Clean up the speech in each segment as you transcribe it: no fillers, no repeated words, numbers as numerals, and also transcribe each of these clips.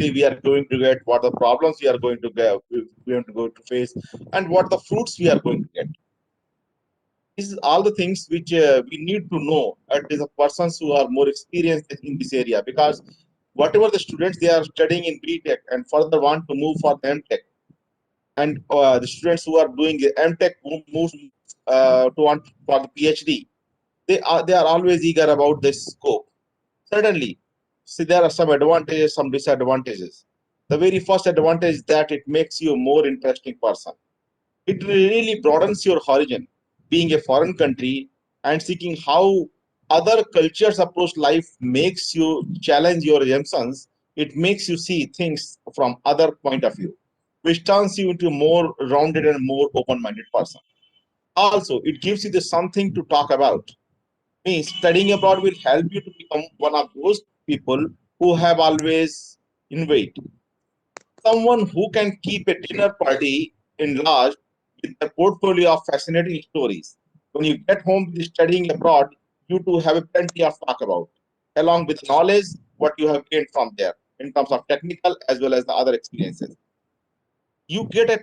opportunity we are going to get, what the problems we are going to get, we are going to face, and what the fruits we are going to get. These are all the things which we need to know at the persons who are more experienced in this area, because whatever the students they are studying in BTech and further want to move for the MTech, and the students who are doing the MTech move to want for the PhD, they are always eager about this scope. Certainly, see, there are some advantages, some disadvantages. The very first advantage is that it makes you a more interesting person. It really broadens your horizon. Being a foreign country and seeking how other cultures approach life makes you challenge your assumptions. It makes you see things from other point of view, which turns you into a more rounded and more open-minded person. Also, it gives you the something to talk about. Means studying abroad will help you to become one of those people who have always innovate. Someone who can keep a dinner party enlarged with a portfolio of fascinating stories. When you get home with studying abroad, you too have a plenty of talk about, along with knowledge what you have gained from there in terms of technical as well as the other experiences. You get a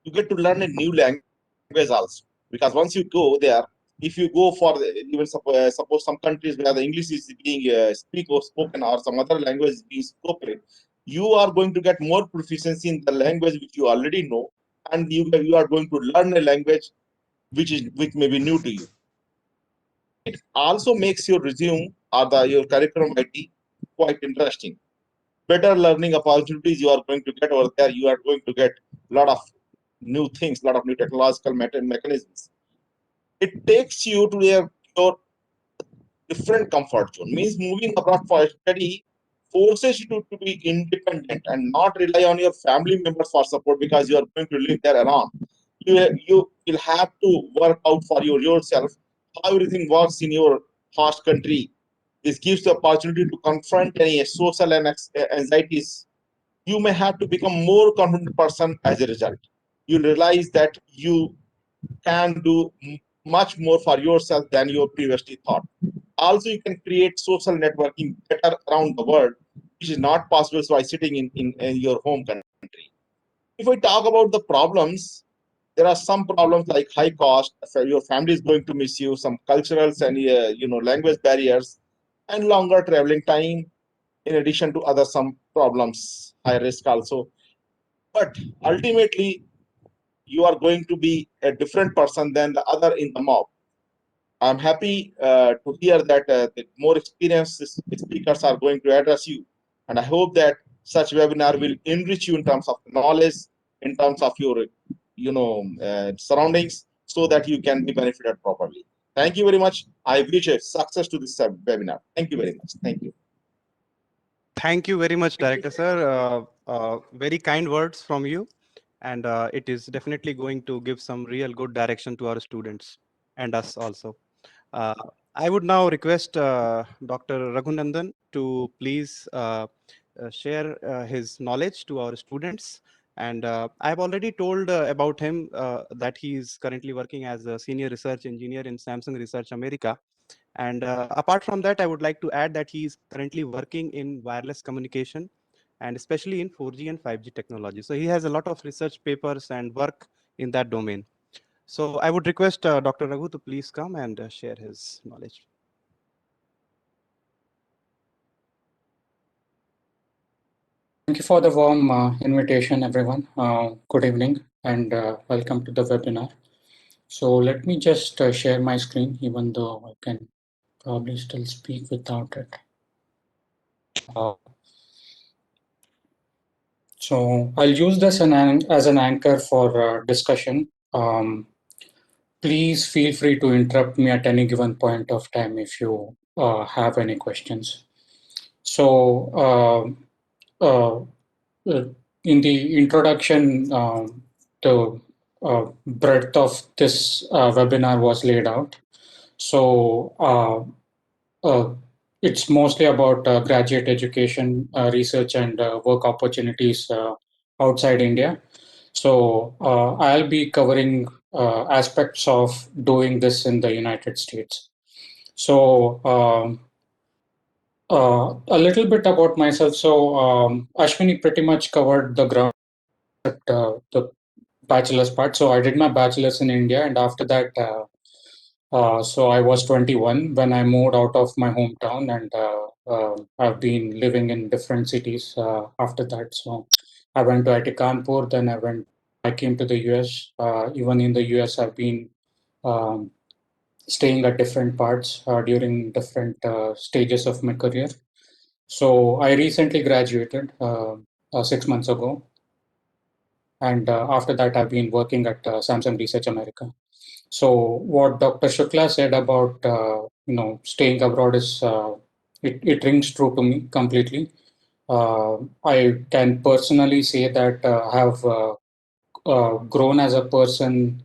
you get to learn a new language also, because once you go there, if you go for even suppose some countries where the English is being speak or spoken or some other language is being spoken, you are going to get more proficiency in the language which you already know, and you are going to learn a language which may be new to you. It also makes your resume or your curriculum vitae quite interesting. Better learning opportunities you are going to get over there. You are going to get a lot of new things, a lot of new technological mechanisms. It takes you to your different comfort zone. Means moving abroad for study forces you to be independent and not rely on your family members for support, because you are going to live there alone. You will have to work out for yourself how everything works in your host country. This gives the opportunity to confront any social and anxieties. You may have to become more confident person as a result. You realize that you can do much more for yourself than you previously thought. Also, you can create social networking better around the world, which is not possible by sitting in your home country. If we talk about the problems, there are some problems like high cost. So your family is going to miss you. Some culturals and language barriers, and longer traveling time. In addition to other some problems, high risk also. But ultimately, you are going to be a different person than the other in the mob. I'm happy to hear that the more experienced speakers are going to address you, and I hope that such webinar will enrich you in terms of knowledge, in terms of your, surroundings, so that you can be benefited properly. Thank you very much. I wish a success to this webinar. Thank you very much. Thank you. Thank you very much, Director Sir. Very kind words from you, and it is definitely going to give some real good direction to our students and us also. Uh, I would now request Dr. Raghunandan to please share his knowledge to our students. And I've already told about him that he is currently working as a senior research engineer in Samsung Research America. And apart from that, I would like to add that he is currently working in wireless communication and especially in 4G and 5G technology. So he has a lot of research papers and work in that domain. So I would request Dr. Raghu to please come and share his knowledge. Thank you for the warm invitation, everyone. Good evening and welcome to the webinar. So let me just share my screen, even though I can probably still speak without it. So I'll use this as an anchor for discussion. Please feel free to interrupt me at any given point of time if you have any questions. So in the introduction, the breadth of this webinar was laid out. So it's mostly about graduate education, research, and work opportunities outside India. So I'll be covering aspects of doing this in the United States. So A little bit about myself. So Ashwini pretty much covered the ground at the bachelor's part. So I did my bachelor's in India, and after that, so I was 21 when I moved out of my hometown, and I've been living in different cities after that. So I went to IIT Kanpur, then I came to the US. Even in the US, I've been um, staying at different parts during different stages of my career. So I recently graduated 6 months ago, and after that, I've been working at Samsung Research America. So what Dr. Shukla said about staying abroad is it rings true to me completely. I can personally say that I have grown as a person,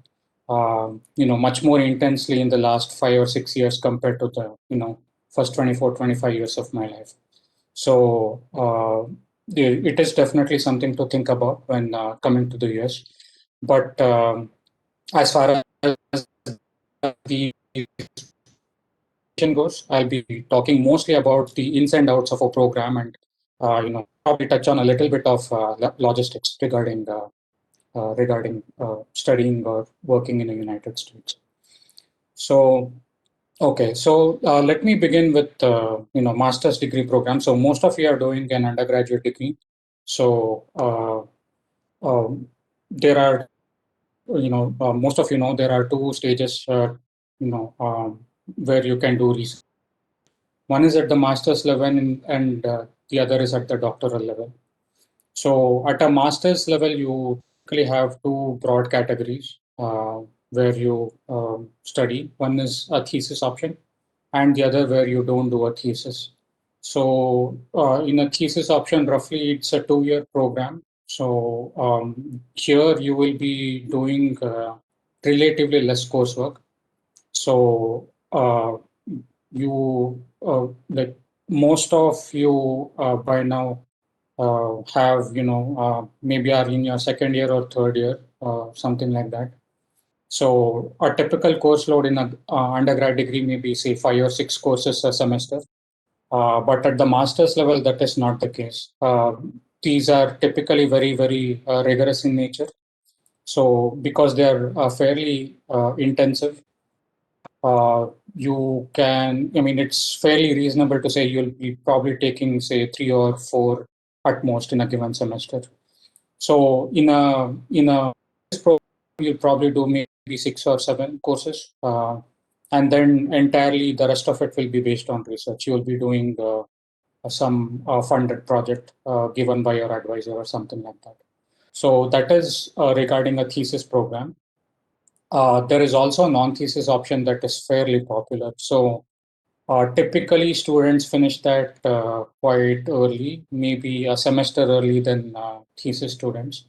much more intensely in the last 5 or 6 years compared to the first 24, 25 years of my life. So it is definitely something to think about when coming to the US. But as far as the goes, I'll be talking mostly about the ins and outs of a program, and probably touch on a little bit of logistics regarding studying or working in the United States. So okay, so let me begin with master's degree program. So most of you are doing an undergraduate degree. So there are most of there are two stages where you can do research. One is at the master's level, and the other is at the doctoral level. So at a master's level, you typically have two broad categories where you study. One is a thesis option, and the other where you don't do a thesis. So in a thesis option, roughly it's a 2-year program. So here you will be doing relatively less coursework. So you like most of you by now have maybe are in your second year or third year, something like that. So a typical course load in a undergrad degree may be say 5 or 6 courses a semester, but at the master's level that is not the case. These are typically very rigorous in nature. So because they are fairly intensive, you can, I mean, it's fairly reasonable to say you'll be probably taking, say, 3 or 4 at most in a given semester. So in a program, you'll probably do maybe 6 or 7 courses, and then entirely the rest of it will be based on research. You'll be doing some funded project given by your advisor or something like that. So that is regarding a thesis program. There is also a non-thesis option that is fairly popular. So typically, students finish that quite early, maybe a semester early than thesis students.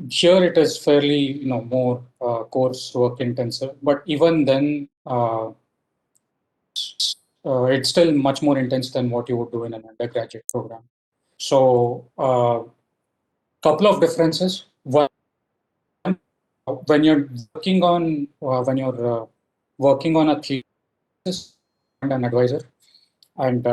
Here, it is fairly, more course work intensive, but even then, it's still much more intense than what you would do in an undergraduate program. So, couple of differences. One, when you're working on a thesis and an advisor, and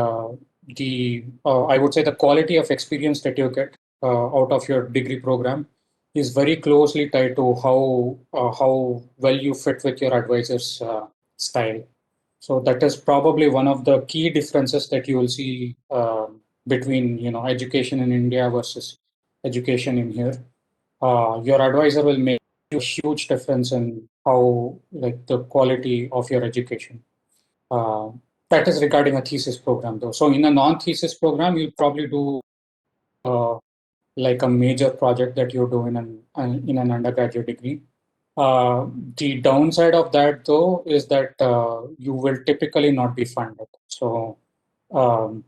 the I would say the quality of experience that you get out of your degree program is very closely tied to how well you fit with your advisor's style. So that is probably one of the key differences that you will see between education in India versus education in here. Your advisor will make a huge difference in how like the quality of your education. Uh, that is regarding a thesis program, though. So in a non-thesis program, you'll probably do uh, like a major project that you do in an undergraduate degree. The downside of that, though, is that you will typically not be funded. So um,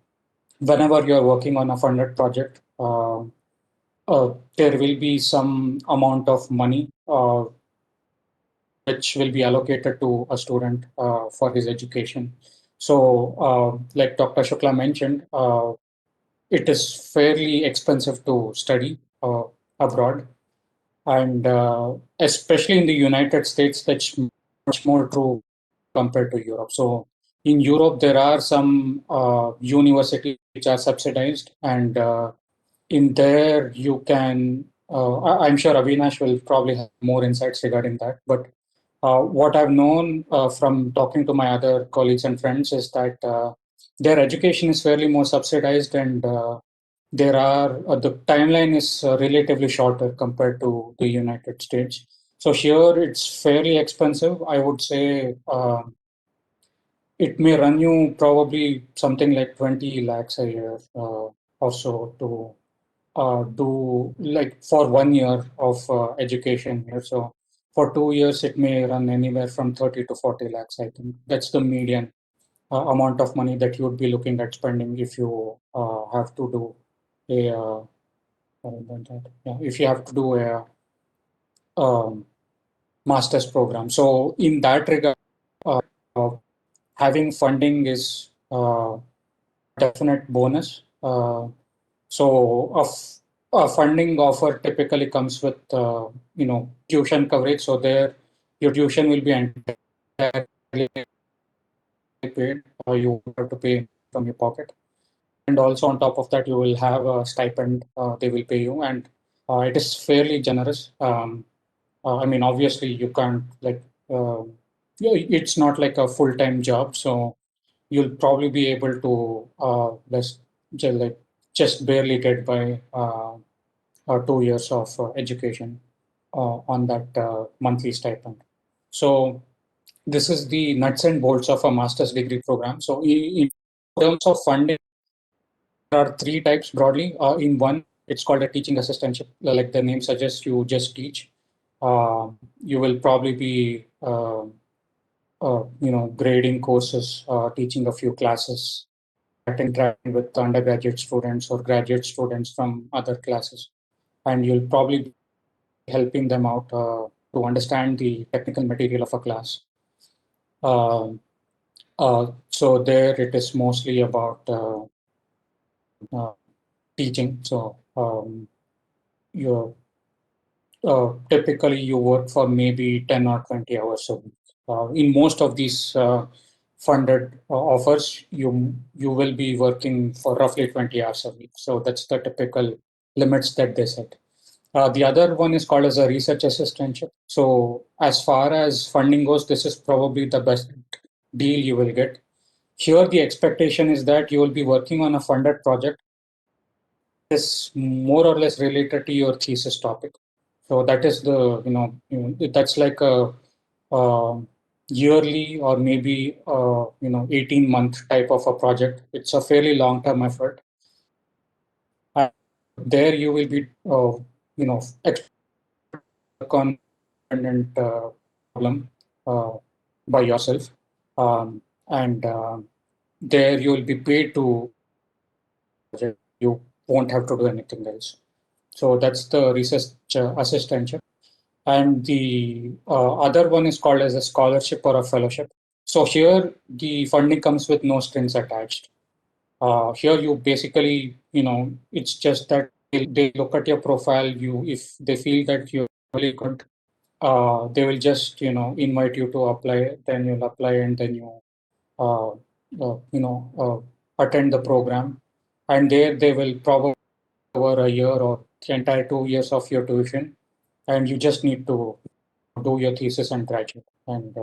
whenever you're working on a funded project, there will be some amount of money which will be allocated to a student for his education. So, like Dr. Shukla mentioned, it is fairly expensive to study abroad, and especially in the United States, that's much more true compared to Europe. So, In Europe, there are some universities which are subsidized, and in there you can. I'm sure Avinash will probably have more insights regarding that. But what I've known from talking to my other colleagues and friends is that their education is fairly more subsidized, and there are the timeline is relatively shorter compared to the United States. So here it's fairly expensive. I would say it may run you probably something like 20 lakhs a year or so to do like for 1 year of education here. So for 2 years, it may run anywhere from 30 to 40 lakhs. I think that's the median amount of money that you would be looking at spending if you have to do a if you have to do a um, master's program. So in that regard, uh, having funding is definite bonus. So a funding offer typically comes with tuition coverage. So there, your tuition will be entirely paid. You have to pay from your pocket, and also on top of that, you will have a stipend. They will pay you, and it is fairly generous. I mean, obviously, you can't like. It's not like a full-time job, so you'll probably be able to like just barely get by 2 years of education on that monthly stipend. So this is the nuts and bolts of a master's degree program. So in terms of funding, there are three types broadly. In one, it's called a teaching assistantship. Like the name suggests, you just teach. You will probably be grading courses, teaching a few classes, interacting with undergraduate students or graduate students from other classes, and you'll probably be helping them out to understand the technical material of a class. So there it is mostly about uh, teaching. So you typically you work for maybe 10 or 20 hours a week. In most of these funded offers, you will be working for roughly 20 hours a week. So that's the typical limits that they set. The other one is called as a research assistantship. So as far as funding goes, this is probably the best deal you will get. Here, the expectation is that you will be working on a funded project is more or less related to your thesis topic. So that is the, that's like a yearly or maybe, 18-month type of a project. It's a fairly long-term effort. And there you will be, on independent problem by yourself. And there you will be paid to, you won't have to do anything else. So that's the research assistantship. And the other one is called as a scholarship or a fellowship. So here the funding comes with no strings attached. Here you basically, it's just that they look at your profile. If they feel that you're really good, they will just, invite you to apply. Then you'll apply, and then you, uh, attend the program. And there they will probably cover a year or the entire 2 years of your tuition, and you just need to do your thesis and graduate, and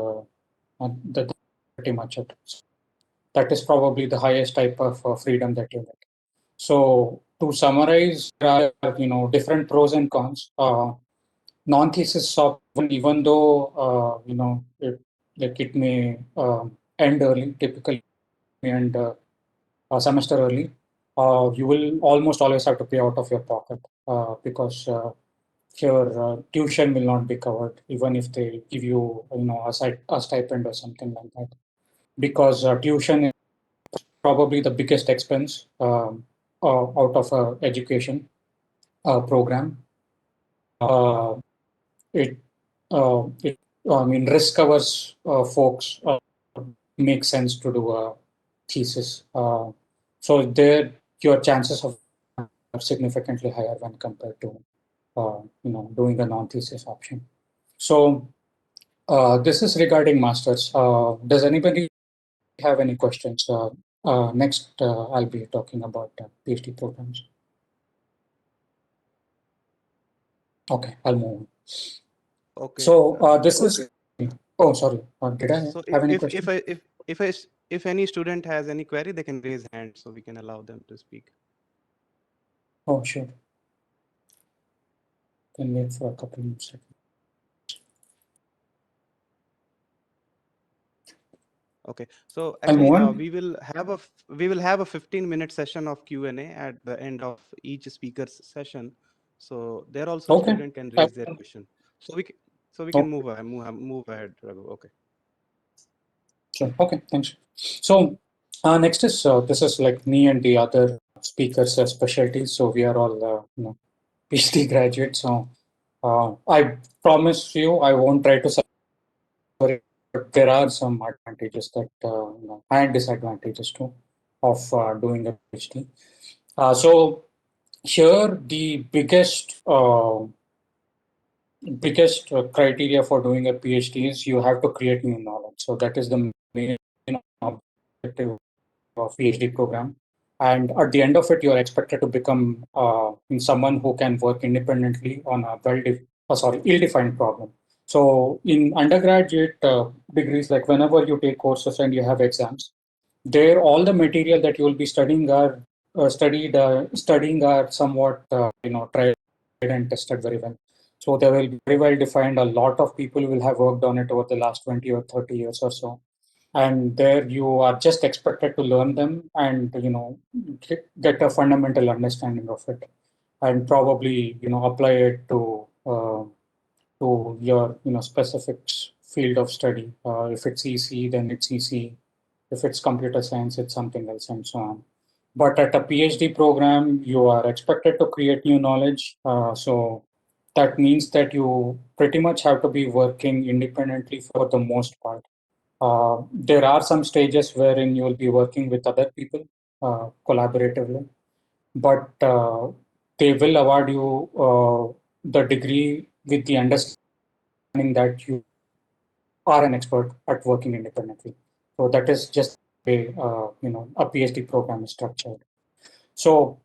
that's pretty much it. So that is probably the highest type of freedom that you get. So to summarize, there are different pros and cons. Non-thesis option, even though it may end early, typically end a semester early, you will almost always have to pay out of your pocket because your tuition will not be covered, even if they give you, a stipend or something like that. Because tuition is probably the biggest expense out of a education program. Uh, it, I mean, risk covers folks make sense to do a thesis. So there, your chances of are significantly higher when compared to doing a non-thesis option. So this is regarding masters. Does anybody have any questions, next I'll be talking about PhD programs. Okay, I'll move on. Okay. So this is. Oh, sorry. Did I So have any if questions? if any student has any query, they can raise hand so we can allow them to speak. Oh, sure. Can wait for a couple of seconds. Okay. So I'll move actually, on. we will have a 15-minute session of Q&A at the end of each speaker's session. So there also Okay. student can raise their question. So we Okay. can move ahead, Raghu. Okay. Sure. Okay, thanks. So next is this is like me and the other speakers' specialties. So we are all PhD graduates. So I promise you, I won't try to separate, but there are some advantages that and disadvantages too of doing a PhD. So here the biggest criteria for doing a PhD is you have to create new knowledge. So that is the main objective of PhD program. And at the end of it, you are expected to become someone who can work independently on a ill-defined problem. So in undergraduate degrees, like whenever you take courses and you have exams, there all the material that you will be studying are studying are somewhat tried and tested very well. So they will be very well defined. A lot of people will have worked on it over the last 20 or 30 years or so, and there you are just expected to learn them and get a fundamental understanding of it, and probably apply it to your specific field of study. If it's EC, then it's EC. If it's computer science, it's something else, and so on. But at a PhD program, you are expected to create new knowledge. So that means that you pretty much have to be working independently for the most part. There are some stages wherein you will be working with other people collaboratively, but they will award you the degree with the understanding that you are an expert at working independently. So that is just the way a PhD program is structured. So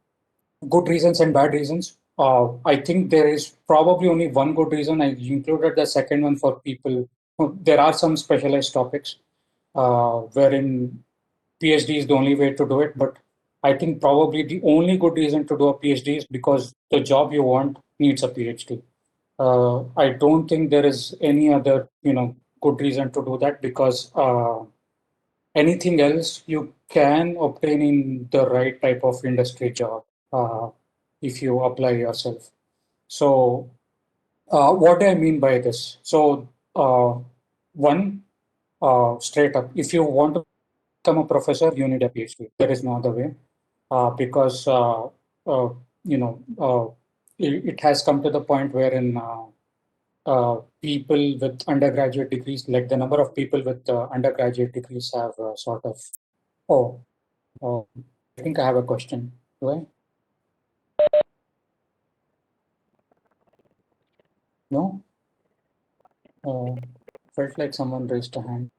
good reasons and bad reasons. I think there is probably only one good reason. I included the second one for people. There are some specialized topics wherein PhD is the only way to do it. But I think probably the only good reason to do a PhD is because the job you want needs a PhD. I don't think there is any other good reason to do that, because anything else you can obtain in the right type of industry job if you apply yourself. So what do I mean by this? So one, straight up, if you want to become a professor, you need a PhD. There is no other way, because it has come to the point wherein people with undergraduate degrees, like the number of people with undergraduate degrees have sort of. Oh, I think I have a question. Do I? No? Felt like someone raised a hand.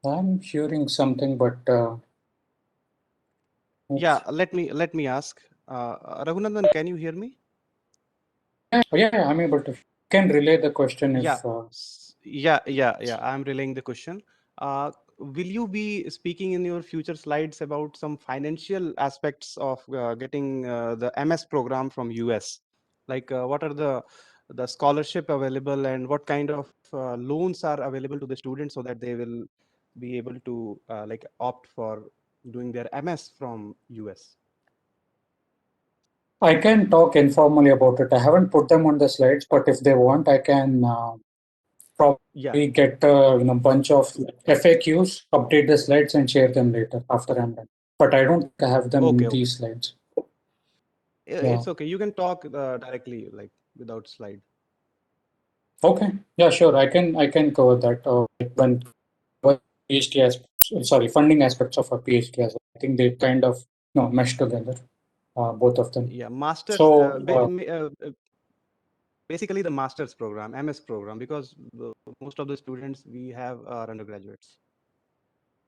I'm hearing something, but Yeah, let me ask. Raghunandan, can you hear me? yeah, I'm able to. Can relay the question if. Yeah. I'm relaying the question. Will you be speaking in your future slides about some financial aspects of getting the MS program from US? Like what are the scholarship available, and what kind of loans are available to the students so that they will be able to like opt for doing their MS from US? I can talk informally about it. I haven't put them on the slides, but if they want, I can probably get a bunch of FAQs, update the slides, and share them later after I'm done. But I don't have them in these slides. It's okay. You can talk directly, like without slide. Okay. Yeah, sure. I can cover that when PhD funding aspects of a PhD as well. I think they kind of mesh together, both of them. Yeah, masters. So basically the master's program, MS program, because most of the students we have are undergraduates.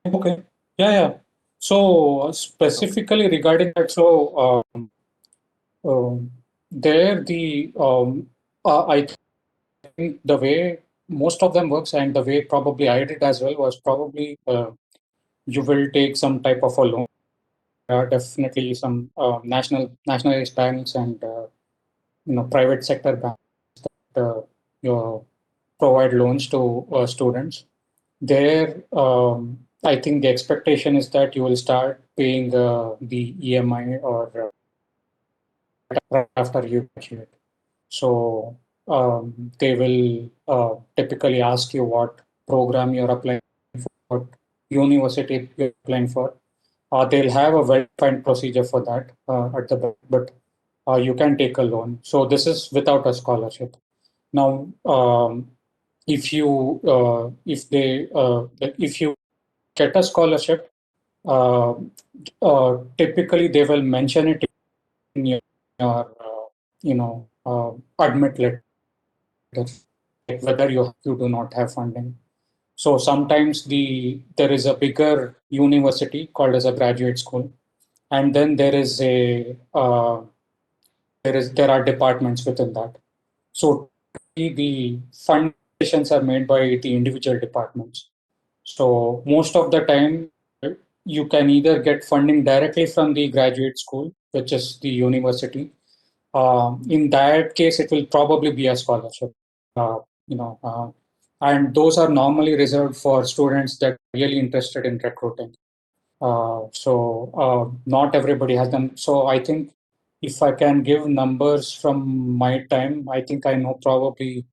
Okay. Yeah. So specifically regarding that, so there I think the way most of them works and the way probably I did as well was probably you will take some type of a loan. Definitely some nationalized banks and private sector banks that provide loans to students. There, I think the expectation is that you will start paying the EMI or right after you graduate. So they will typically ask you what program you're applying for, what university you're applying for. They'll have a well-defined procedure for that at the back, but you can take a loan. So this is without a scholarship. Now, if you get a scholarship, uh, typically they will mention it in your admit letter, like whether you do not have funding. So sometimes there is a bigger university called as a graduate school, and then there are departments within that. So the foundations are made by the individual departments. So most of the time, you can either get funding directly from the graduate school, which is the university. In that case, it will probably be a scholarship. Uh, you know, uh, and those are normally reserved for students that are really interested in recruiting. Not everybody has them. So I think if I can give numbers from my time, I think I know probably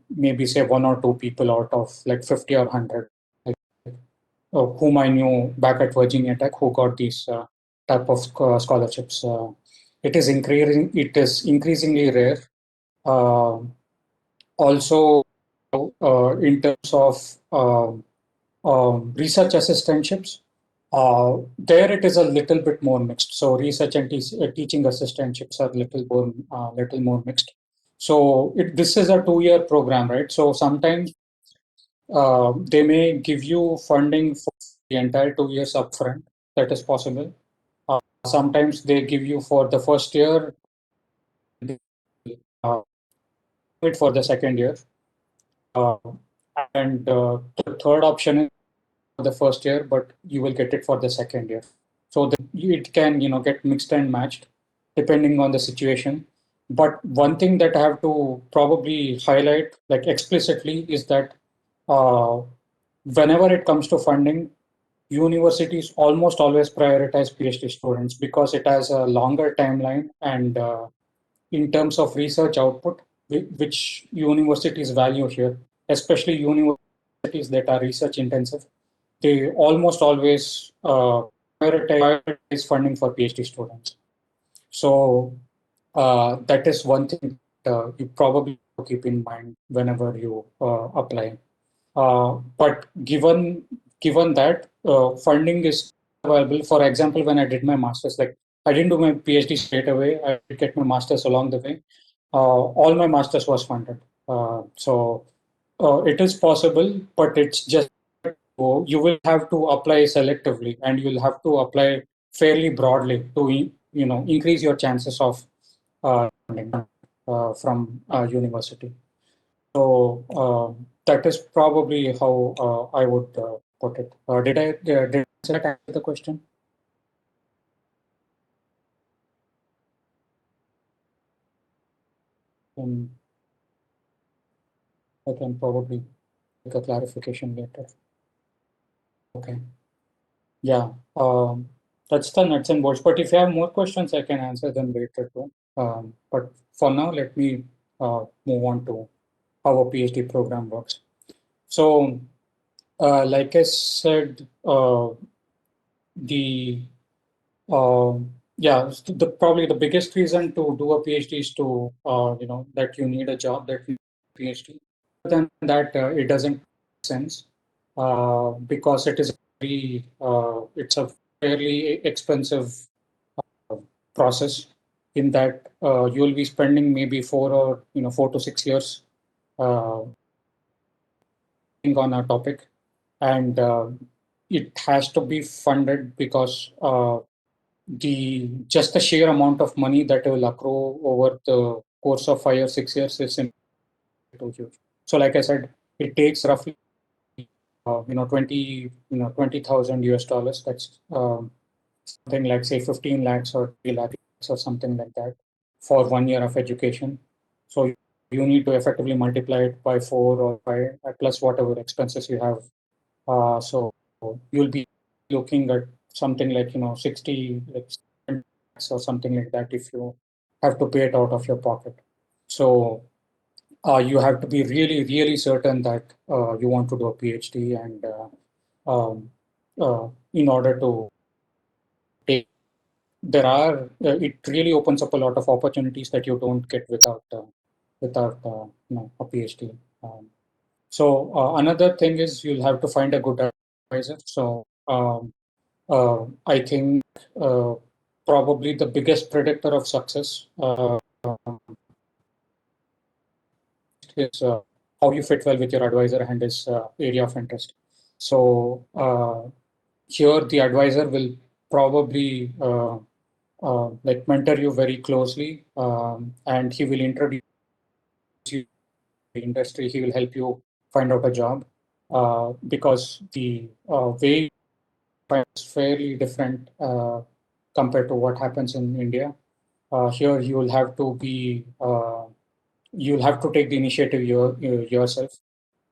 maybe say one or two people out of like 50 or 100, like, whom I knew back at Virginia Tech who got these type of scholarships. It is increasingly rare. Uh, Also, in terms of research assistantships, there it is a little bit more mixed. So research and teaching assistantships are little more mixed. So this is a 2-year program, right? So sometimes they may give you funding for the entire 2 years upfront. That is possible. Sometimes they give you for the first year, uh, it for the second year, uh, and the third option is for the first year, but you will get it for the second year. So it can get mixed and matched depending on the situation. But one thing that I have to probably highlight like explicitly is that uh, whenever it comes to funding, universities almost always prioritize PhD students because it has a longer timeline and in terms of research output, which universities value here, especially universities that are research intensive, they almost always prioritize funding for PhD students. So that is one thing you probably keep in mind whenever you apply. But given that funding is available, for example, when I did my master's, like I didn't do my PhD straight away. I did get my master's along the way. All my master's was funded. So it is possible, but it's just you will have to apply selectively, and you'll have to apply fairly broadly to increase your chances of funding from university. So that is probably how I would put it. Did that answer the question? Um, I can probably make a clarification later. Okay. Yeah. That's the nuts and bolts. But if you have more questions, I can answer them later too. But for now, let me move on to how a PhD program works. So, like I said, the yeah, probably the biggest reason to do a PhD is to that you need a job that you need a PhD. Other than that, it doesn't make sense because it's a fairly expensive process. in that you'll be spending maybe 4 to 6 years uh, on a topic, and it has to be funded because the sheer amount of money that will accrue over the course of 5 or 6 years is too huge. So, like I said, it takes roughly 20,000 US dollars. That's something like say 15 lakhs or 3 lakhs or something like that for 1 year of education. So you need to effectively multiply it by 4 or 5 plus whatever expenses you have. So you'll be looking at something like 60 like 70 lakhs or something like that if you have to pay it out of your pocket. So you have to be really, really certain that you want to do a PhD, and in order to take, it really opens up a lot of opportunities that you don't get without a PhD. So another thing is you'll have to find a good advisor. So I think probably the biggest predictor of success is how you fit well with your advisor and his area of interest. So here the advisor will probably like mentor you very closely, and he will introduce you to the industry. He will help you find out a job because the way is fairly different compared to what happens in India. Here you will have to be you'll have to take the initiative yourself.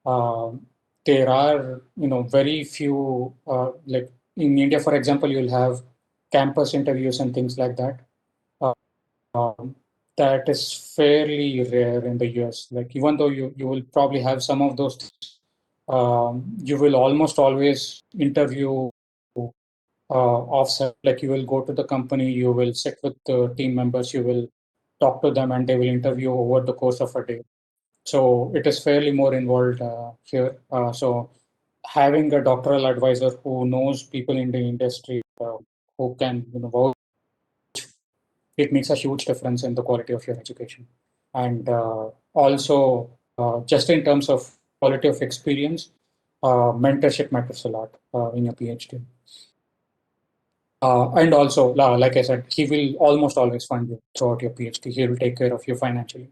Um, there are very few like in India, for example, you'll have campus interviews and things like that. Um, that is fairly rare in the US. Like even though you will probably have some of those, you will almost always interview offset. Like you will go to the company, you will sit with the team members, you will talk to them, and they will interview over the course of a day. So it is fairly more involved here. So having a doctoral advisor who knows people in the industry, who can vouch, it makes a huge difference in the quality of your education. And also, just in terms of quality of experience, mentorship matters a lot in your PhD. And also, like I said, he will almost always fund you throughout your PhD. He will take care of you financially,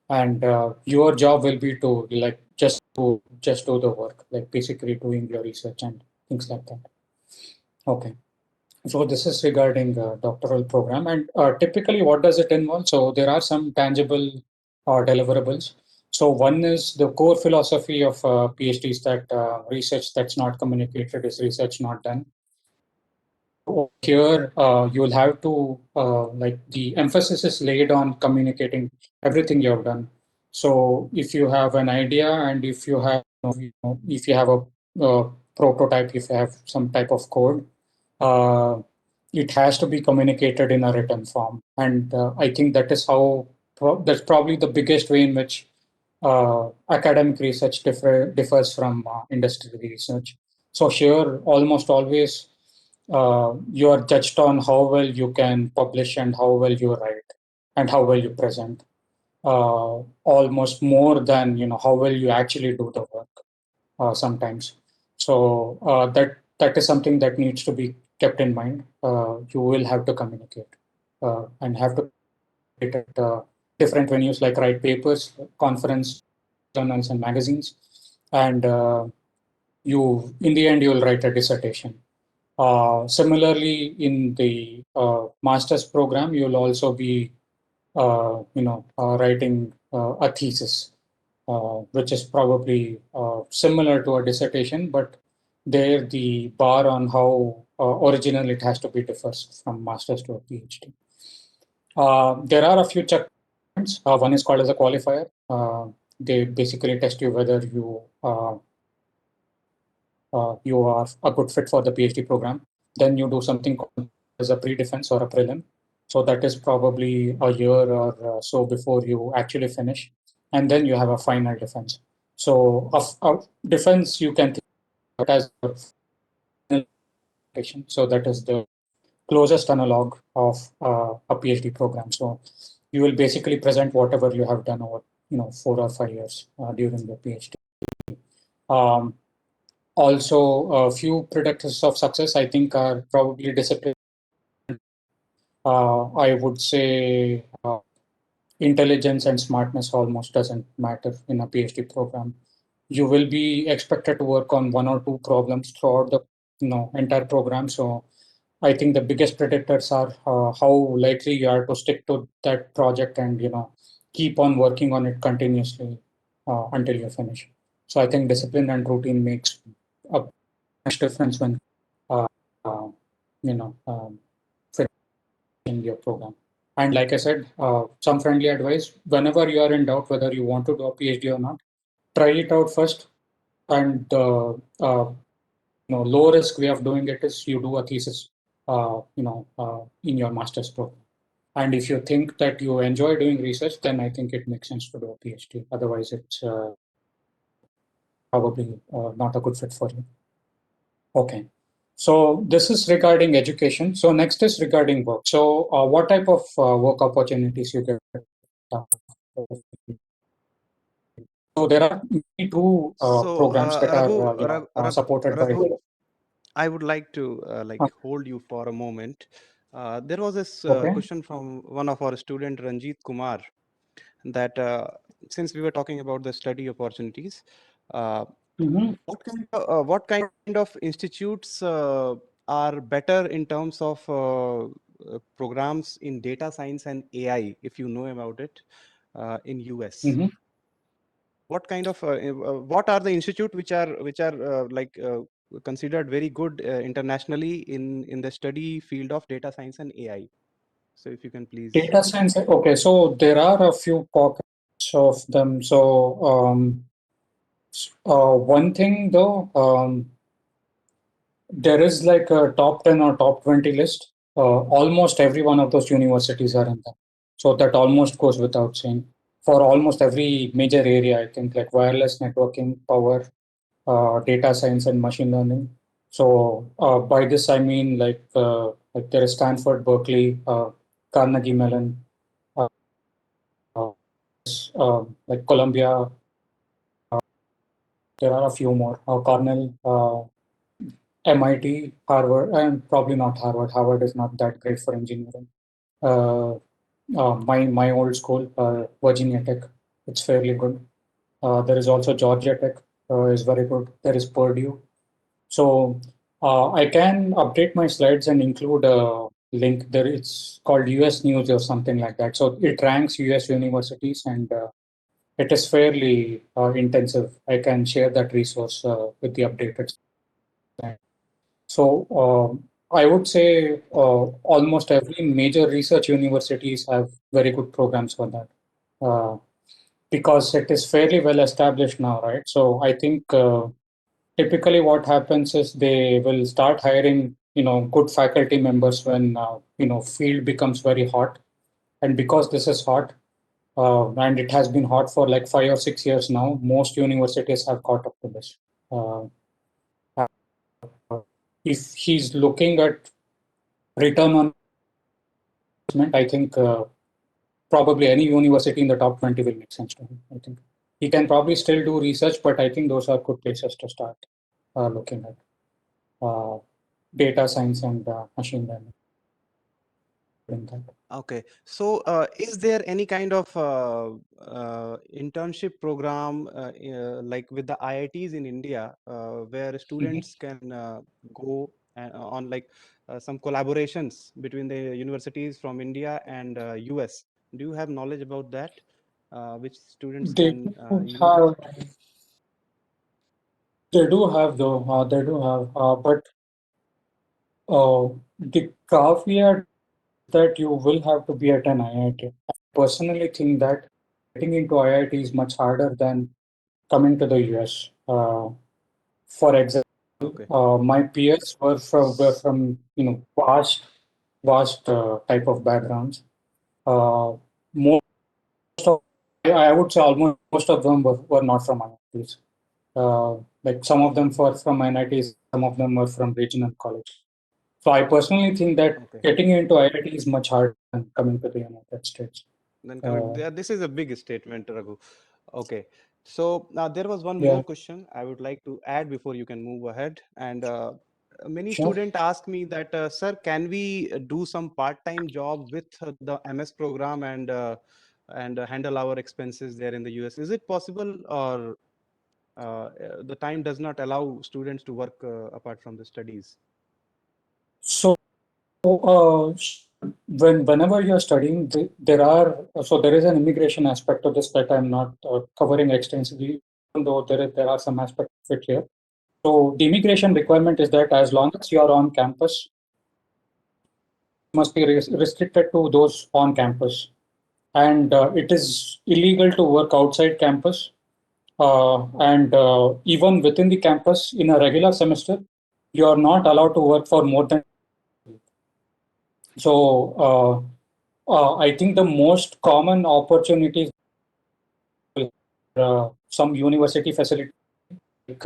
and your job will be to like just do the work, like basically doing your research and things like that. Okay, so this is regarding doctoral program, and typically, what does it involve? So there are some tangible deliverables. So one is the core philosophy of PhDs that research that's not communicated is research not done. Here you will have to like the emphasis is laid on communicating everything you have done. So if you have an idea, and if you have if you have a prototype, if you have some type of code, uh, it has to be communicated in a written form. And I think that is how that's probably the biggest way in which academic research differs from industry research. So here almost always you are judged on how well you can publish and how well you write and how well you present, almost more than how well you actually do the work sometimes. So that is something that needs to be kept in mind. You will have to communicate and have to communicate at different venues, like write papers, conference, journals, and magazines, and you in the end you will write a dissertation. Similarly, in the master's program, you'll also be, writing a thesis, which is probably similar to a dissertation, but there the bar on how original it has to be differs from master's to a PhD. There are a few checkpoints. One is called as a qualifier. They basically test you whether you are a good fit for the PhD program. Then you do something called as a pre-defense or a prelim. So that is probably a year or so before you actually finish. And then you have a final defense. So of defense, you can think of it as a final presentation. So that is the closest analog of a PhD program. So you will basically present whatever you have done over 4 or 5 years during the PhD. Um, Also, a few predictors of success, I think, are probably discipline. I would say intelligence and smartness almost doesn't matter in a PhD program. You will be expected to work on one or two problems throughout the entire program. So I think the biggest predictors are how likely you are to stick to that project and keep on working on it continuously until you finish. So I think discipline and routine makes a much difference when uh, finishing your program. And like I said, some friendly advice: whenever you are in doubt whether you want to do a PhD or not, try it out first. And low risk way of doing it is you do a thesis, in your master's program. And if you think that you enjoy doing research, then I think it makes sense to do a PhD. Otherwise, it's probably not a good fit for you. Okay. So this is regarding education. So next is regarding work. So what type of work opportunities you get? So there are two programs that are supported by. I would like to hold you for a moment. There was this question from one of our student, Ranjit Kumar, that since we were talking about the study opportunities, what kind of institutes are better in terms of programs in data science and AI, if you know about it, in US? What kind of what are the institute which are considered very good internationally in the study field of data science and AI? So if you can please. Data science. Okay, so there are a few pockets of them. So one thing though, there is like a top 10 or top 20 list. Almost every one of those universities are in there. So that almost goes without saying. For almost every major area, I think, like wireless networking, power, data science, and machine learning. So by this I mean like there is Stanford, Berkeley, Carnegie Mellon, like Columbia. There are a few more. Cornell, MIT, Harvard, and probably not Harvard. Harvard is not that great for engineering. My old school, Virginia Tech, it's fairly good. There is also Georgia Tech, is very good. There is Purdue. So I can update my slides and include a link there. It's called US News or something like that. So it ranks US universities and it is fairly intensive. I can share that resource with the updated. So I would say almost every major research universities have very good programs for that because it is fairly well established now, right? So I think typically what happens is they will start hiring, good faculty members when, field becomes very hot. And because this is hot, and it has been hot for like 5 or 6 years now, most universities have caught up to this. If he's looking at return on investment, I think probably any university in the top 20 will make sense to him. I think he can probably still do research, but I think those are good places to start looking at data science and machine learning. Okay, so is there any kind of internship program like with the IITs in India where students can go on like some collaborations between the universities from India and US? Do you have knowledge about that? Which students can use? They do have though. They do have, but the caveat that you will have to be at an IIT. I personally think that getting into IIT is much harder than coming to the US. For example, my peers were from vast type of backgrounds. Most of, I would say almost most of them were not from IITs. Like some of them were from IITs, some of them were from regional college. So I personally think that Okay. getting into IIT is much harder than coming to the United States. Then this is a big statement, Raghu. Okay. So now there was one Yeah. more question I would like to add before you can move ahead. And many Sure. students ask me that, sir, can we do some part-time job with the MS program and handle our expenses there in the US? Is it possible, or the time does not allow students to work apart from the studies? So whenever you're studying, there is an immigration aspect to this that I'm not covering extensively, even though there are some aspects of it here. So the immigration requirement is that as long as you are on campus, must be restricted to those on campus, and it is illegal to work outside campus. And even within the campus, in a regular semester, you are not allowed to work for more than. So I think the most common opportunities some university facility, like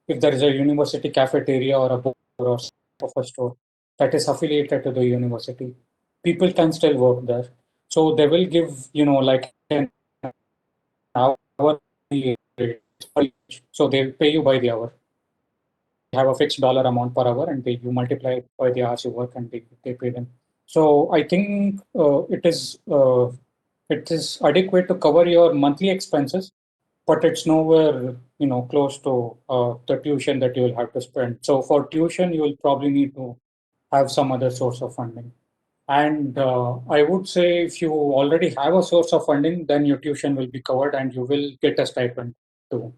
if there is a university cafeteria or a book or of a store that is affiliated to the university, people can still work there. So they will give, like an hour, so they'll pay you by the hour. You have a fixed dollar amount per hour, and you multiply it by the hours you work, and they pay them. So I think it is adequate to cover your monthly expenses, but it's nowhere close to the tuition that you will have to spend. So for tuition, you will probably need to have some other source of funding. And I would say if you already have a source of funding, then your tuition will be covered and you will get a stipend too.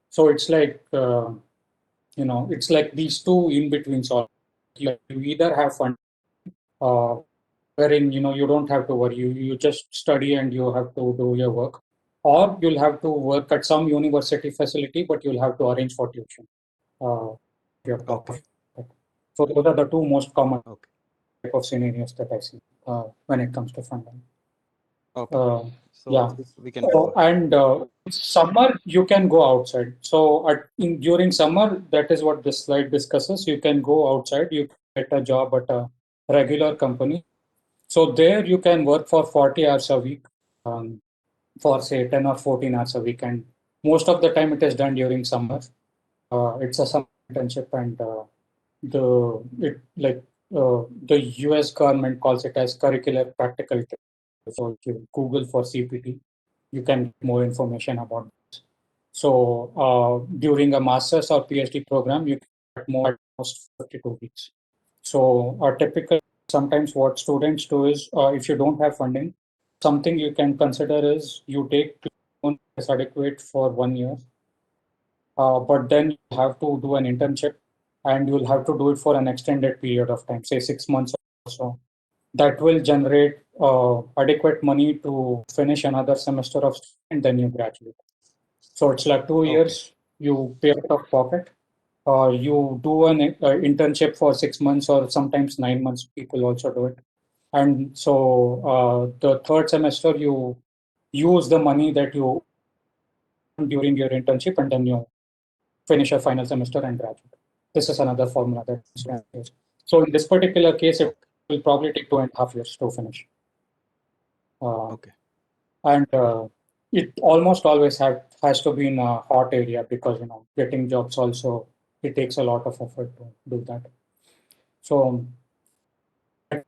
So it's like it's like these two in between. So you either have funding, uh, wherein you don't have to worry, you just study and you have to do your work, or you'll have to work at some university facility, but you'll have to arrange for tuition. Your Okay. pocket. So those are the two most common Okay. type of scenarios that I see when it comes to funding. Okay. Yeah. So we can move ahead. And summer you can go outside. So during summer, that is what this slide discusses. You can go outside. You get a job at a regular company. So there you can work for 40 hours a week, for say 10 or 14 hours a week, and most of the time it is done during summer. It's a summer internship, and the US government calls it as curricular practical training. So if you Google for CPT, you can get more information about this. So during a master's or PhD program, you get more at most 52 weeks. So typically, sometimes what students do is, if you don't have funding, something you can consider is you take loan as adequate for 1 year, but then you have to do an internship, and you'll have to do it for an extended period of time, say 6 months or so. That will generate adequate money to finish another semester of study, and then you graduate. So it's like 2 years you pay out of pocket. You do an internship for 6 months or sometimes 9 months. People also do it. And so the third semester, you use the money that you earned during your internship, and then you finish your final semester and graduate. This is another formula that students use. So in this particular case, it will probably take 2.5 years to finish. Okay. And it almost always has to be in a hot area, because getting jobs also, it takes a lot of effort to do that. So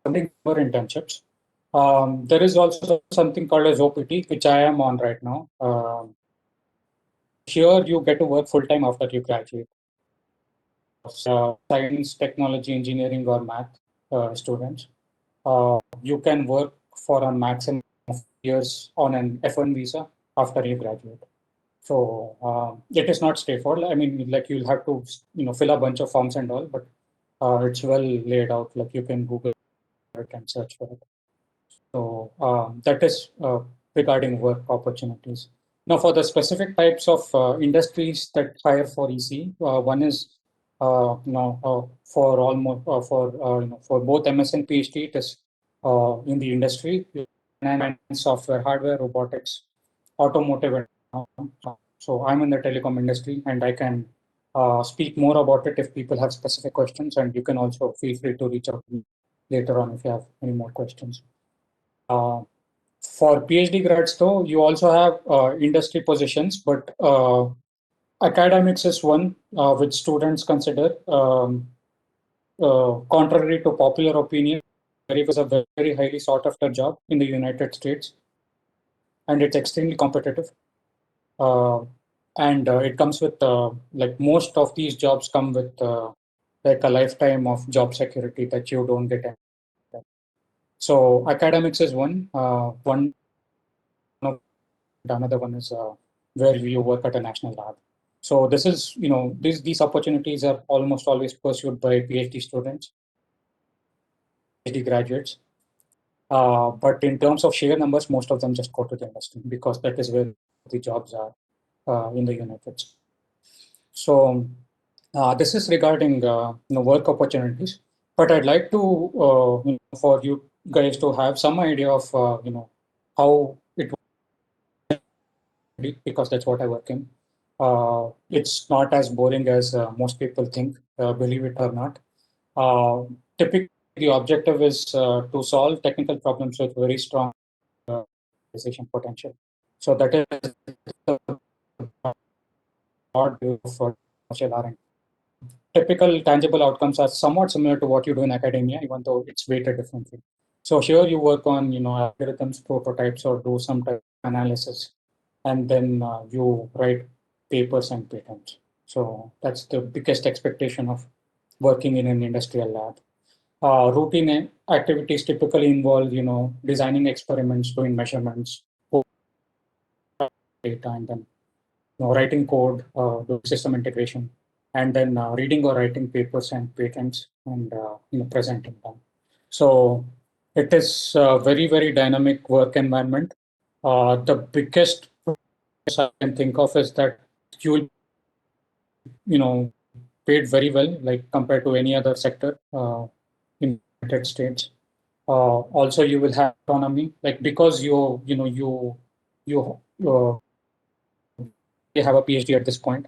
something for internships. There is also something called as OPT, which I am on right now. Here you get to work full time after you graduate. Science, technology, engineering, or math students, you can work for a maximum of years on an F1 visa after you graduate. So it is not straightforward. I mean, like you'll have to fill a bunch of forms and all, but it's well laid out. Like you can Google it and search for it. So that is regarding work opportunities. Now, for the specific types of industries that hire for EC, one is for almost for both MS and PhD, it is in the industry, and software, hardware, robotics, automotive. And, so I'm in the telecom industry, and I can speak more about it if people have specific questions, and you can also feel free to reach out to me later on if you have any more questions. For PhD grads, though, you also have industry positions, but academics is one which students consider. Contrary to popular opinion, it is a very highly sought after job in the United States, and it's extremely competitive. And it comes with like most of these jobs come with like a lifetime of job security that you don't get. So academics is one. One of another one is where you work at a national lab. So this is, these opportunities are almost always pursued by PhD students, PhD graduates. But in terms of sheer numbers, most of them just go to the industry because that is where the jobs are in the United States. So this is regarding work opportunities. But I'd like to for you guys to have some idea of how it because that's what I work in. It's not as boring as most people think, believe it or not. Typically, the objective is to solve technical problems with very strong realization potential. So that is the broad view for commercial R&D. Typical tangible outcomes are somewhat similar to what you do in academia, even though it's weighted differently. So here you work on algorithms, prototypes, or do some type of analysis, and then you write papers and patents. So that's the biggest expectation of working in an industrial lab. Routine activities typically involve, designing experiments, doing measurements, data, and then writing code, doing system integration, and then reading or writing papers and patents and presenting them. So it is a very, very dynamic work environment. The biggest I can think of is that you will, paid very well, like compared to any other sector in the United States. Also, you will have autonomy, like because you have a PhD at this point,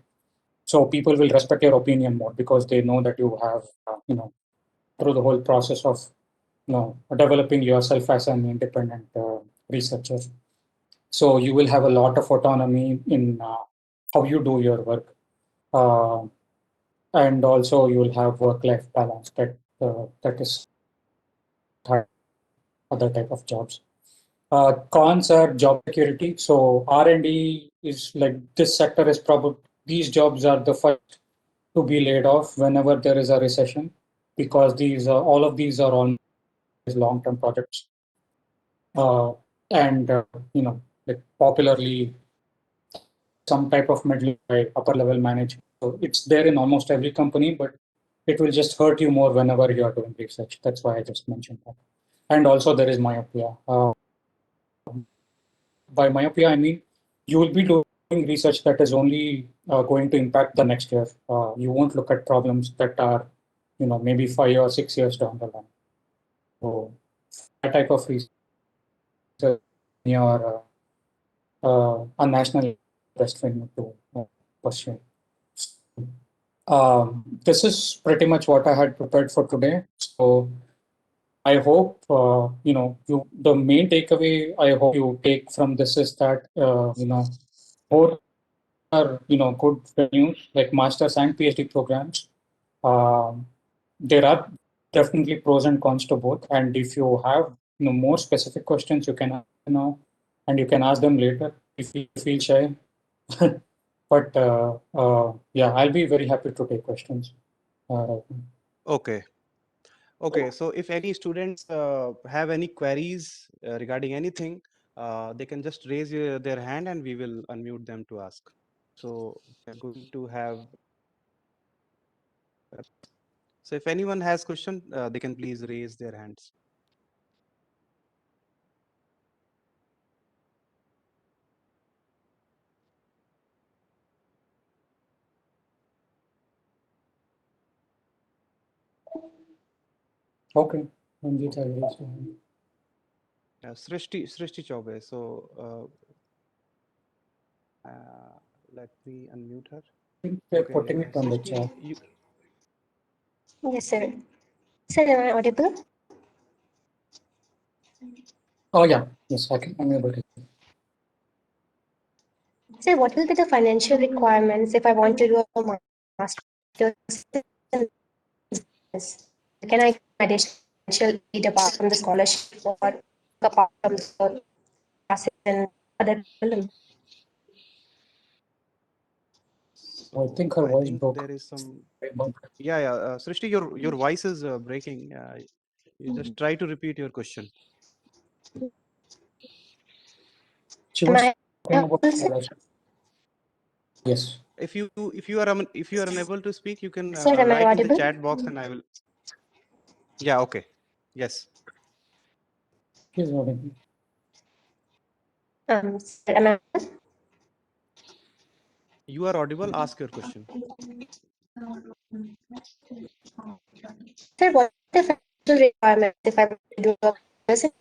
so people will respect your opinion more because they know that you have, through the whole process of, developing yourself as an independent researcher. So you will have a lot of autonomy in how you do your work. Uh, and also you will have work-life balance that is other type of jobs. Cons are job security. So R&D is like this sector is probably these jobs are the first to be laid off whenever there is a recession because these are all of these are on long-term projects and like popularly some type of middle by upper level management. So it's there in almost every company, but it will just hurt you more whenever you are doing research. That's why I just mentioned that. And also there is myopia. By myopia, I mean you will be doing research that is only going to impact the next year. You won't look at problems that are, maybe 5 or 6 years down the line. So that type of research your a national best friend to pursue. This is pretty much what I had prepared for today. So I hope the main takeaway I hope you take from this is that both are good venues like masters and PhD programs. Um, there are definitely pros and cons to both, and if you have more specific questions, you can and you can ask them later if you feel shy. But yeah, I'll be very happy to take questions. Right now. Okay. Okay. So if any students have any queries regarding anything, they can just raise their hand and we will unmute them to ask. So we're going to have. So if anyone has question, they can please raise their hands. Okay. Ranjit, I raised your hand. Srishti Chaubey. So let me unmute her. think they're Okay, putting it on the Srishti, chat. Yes, sir. Sir, am I audible? Oh yeah, yes, I'm able to. Sir, what will be the financial requirements if I want to do a master's in business? Can I get additional aid apart from the scholarship or apart from the classes and other curriculum? I think her I voice think broke. there is some. But Yeah. Srishti, your voice is breaking. You just try to repeat your question. she Am was I talking about audible, sir? scholarship. Yes. If you are unable to speak, you can Sir, am I write in the audible? chat box, and I will. Yeah. Okay. Yes. She's audible. Sir, am I You are audible. Ask your question. Sir, what are the financial requirements if I want to do a business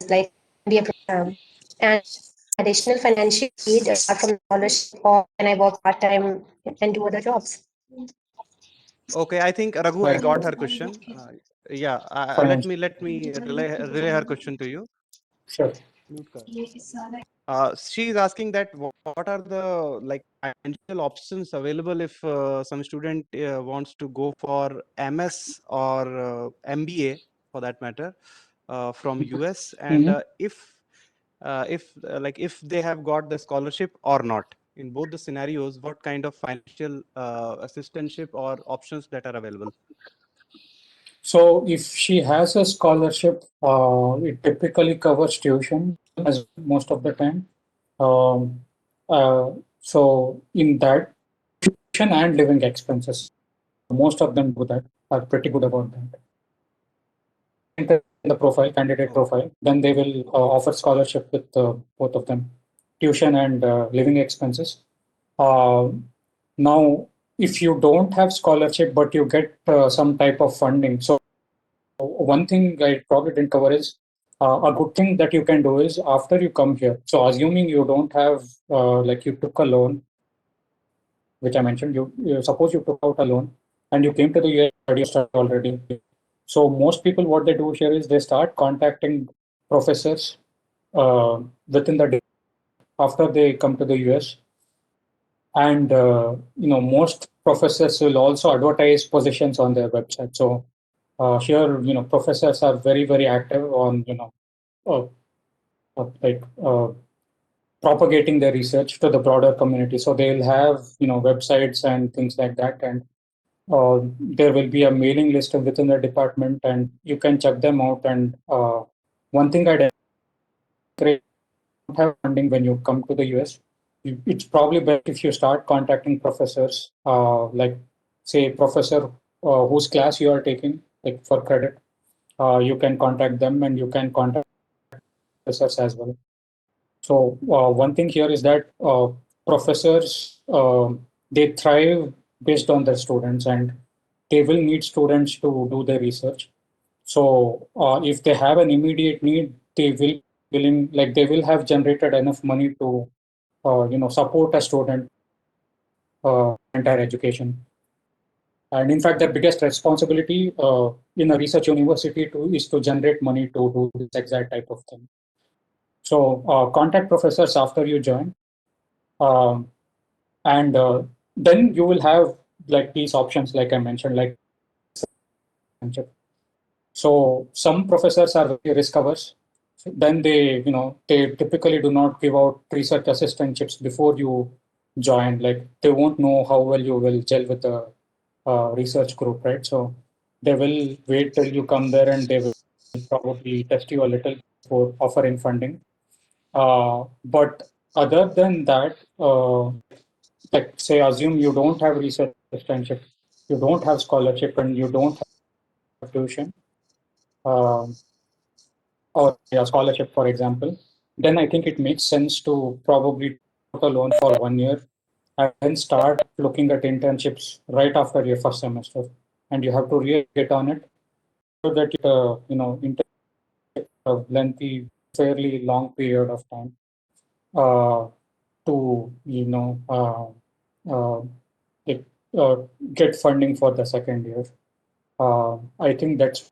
like MBA program and additional financial aid apart from scholarship, or can I work part time and do other jobs? Okay, I think Raghu, I got her question. Yeah, let Finance. me relay her question to you. Sure. She is asking that what are the like financial options available if some student wants to go for MS or MBA for that matter from US, and if they have got the scholarship or not. In both the scenarios, what kind of financial assistantship or options that are available? So if she has a scholarship, it typically covers tuition as most of the time. Um, so in that, tuition and living expenses, most of them do that, are pretty good about that. Enter in the profile, candidate profile, then they will offer scholarship with both of them, tuition and living expenses. Now, if you don't have scholarship, but you get some type of funding, so one thing I probably didn't cover is a good thing that you can do is after you come here. So assuming you don't have like you took a loan, which I mentioned, you suppose you took out a loan and you came to the US already. So most people what they do here is they start contacting professors within the day after they come to the US, and most professors will also advertise positions on their website. So here professors are very active on uh, like propagating their research to the broader community. So they'll have websites and things like that, and there will be a mailing list within the department, and you can check them out. And one thing I'd encourage, don't have funding when you come to the US. It's probably best if you start contacting professors, like say professor whose class you are taking, like for credit. You can contact them, and you can contact professors as well. So one thing here is that professors they thrive based on their students, and they will need students to do their research. So if they have an immediate need, they will they will have generated enough money to support a student entire education. And in fact, their biggest responsibility in a research university is to generate money to do this exact type of thing. So contact professors after you join, um, and then you will have like these options, like I mentioned, like so some professors are very risk averse. Then they typically do not give out research assistantships before you join. Like they won't know how well you will gel with the research group, right? So they will wait till you come there, and they will probably test you a little before offering funding. But other than that, like say, assume you don't have research assistantship, you don't have scholarship, and you don't have tuition. Um, or a scholarship, for example, then I think it makes sense to probably take a loan for 1 year and then start looking at internships right after your first semester. And you have to really get on it so that internship a lengthy, fairly long period of time uh, to uh, like get funding for the second year. I think that's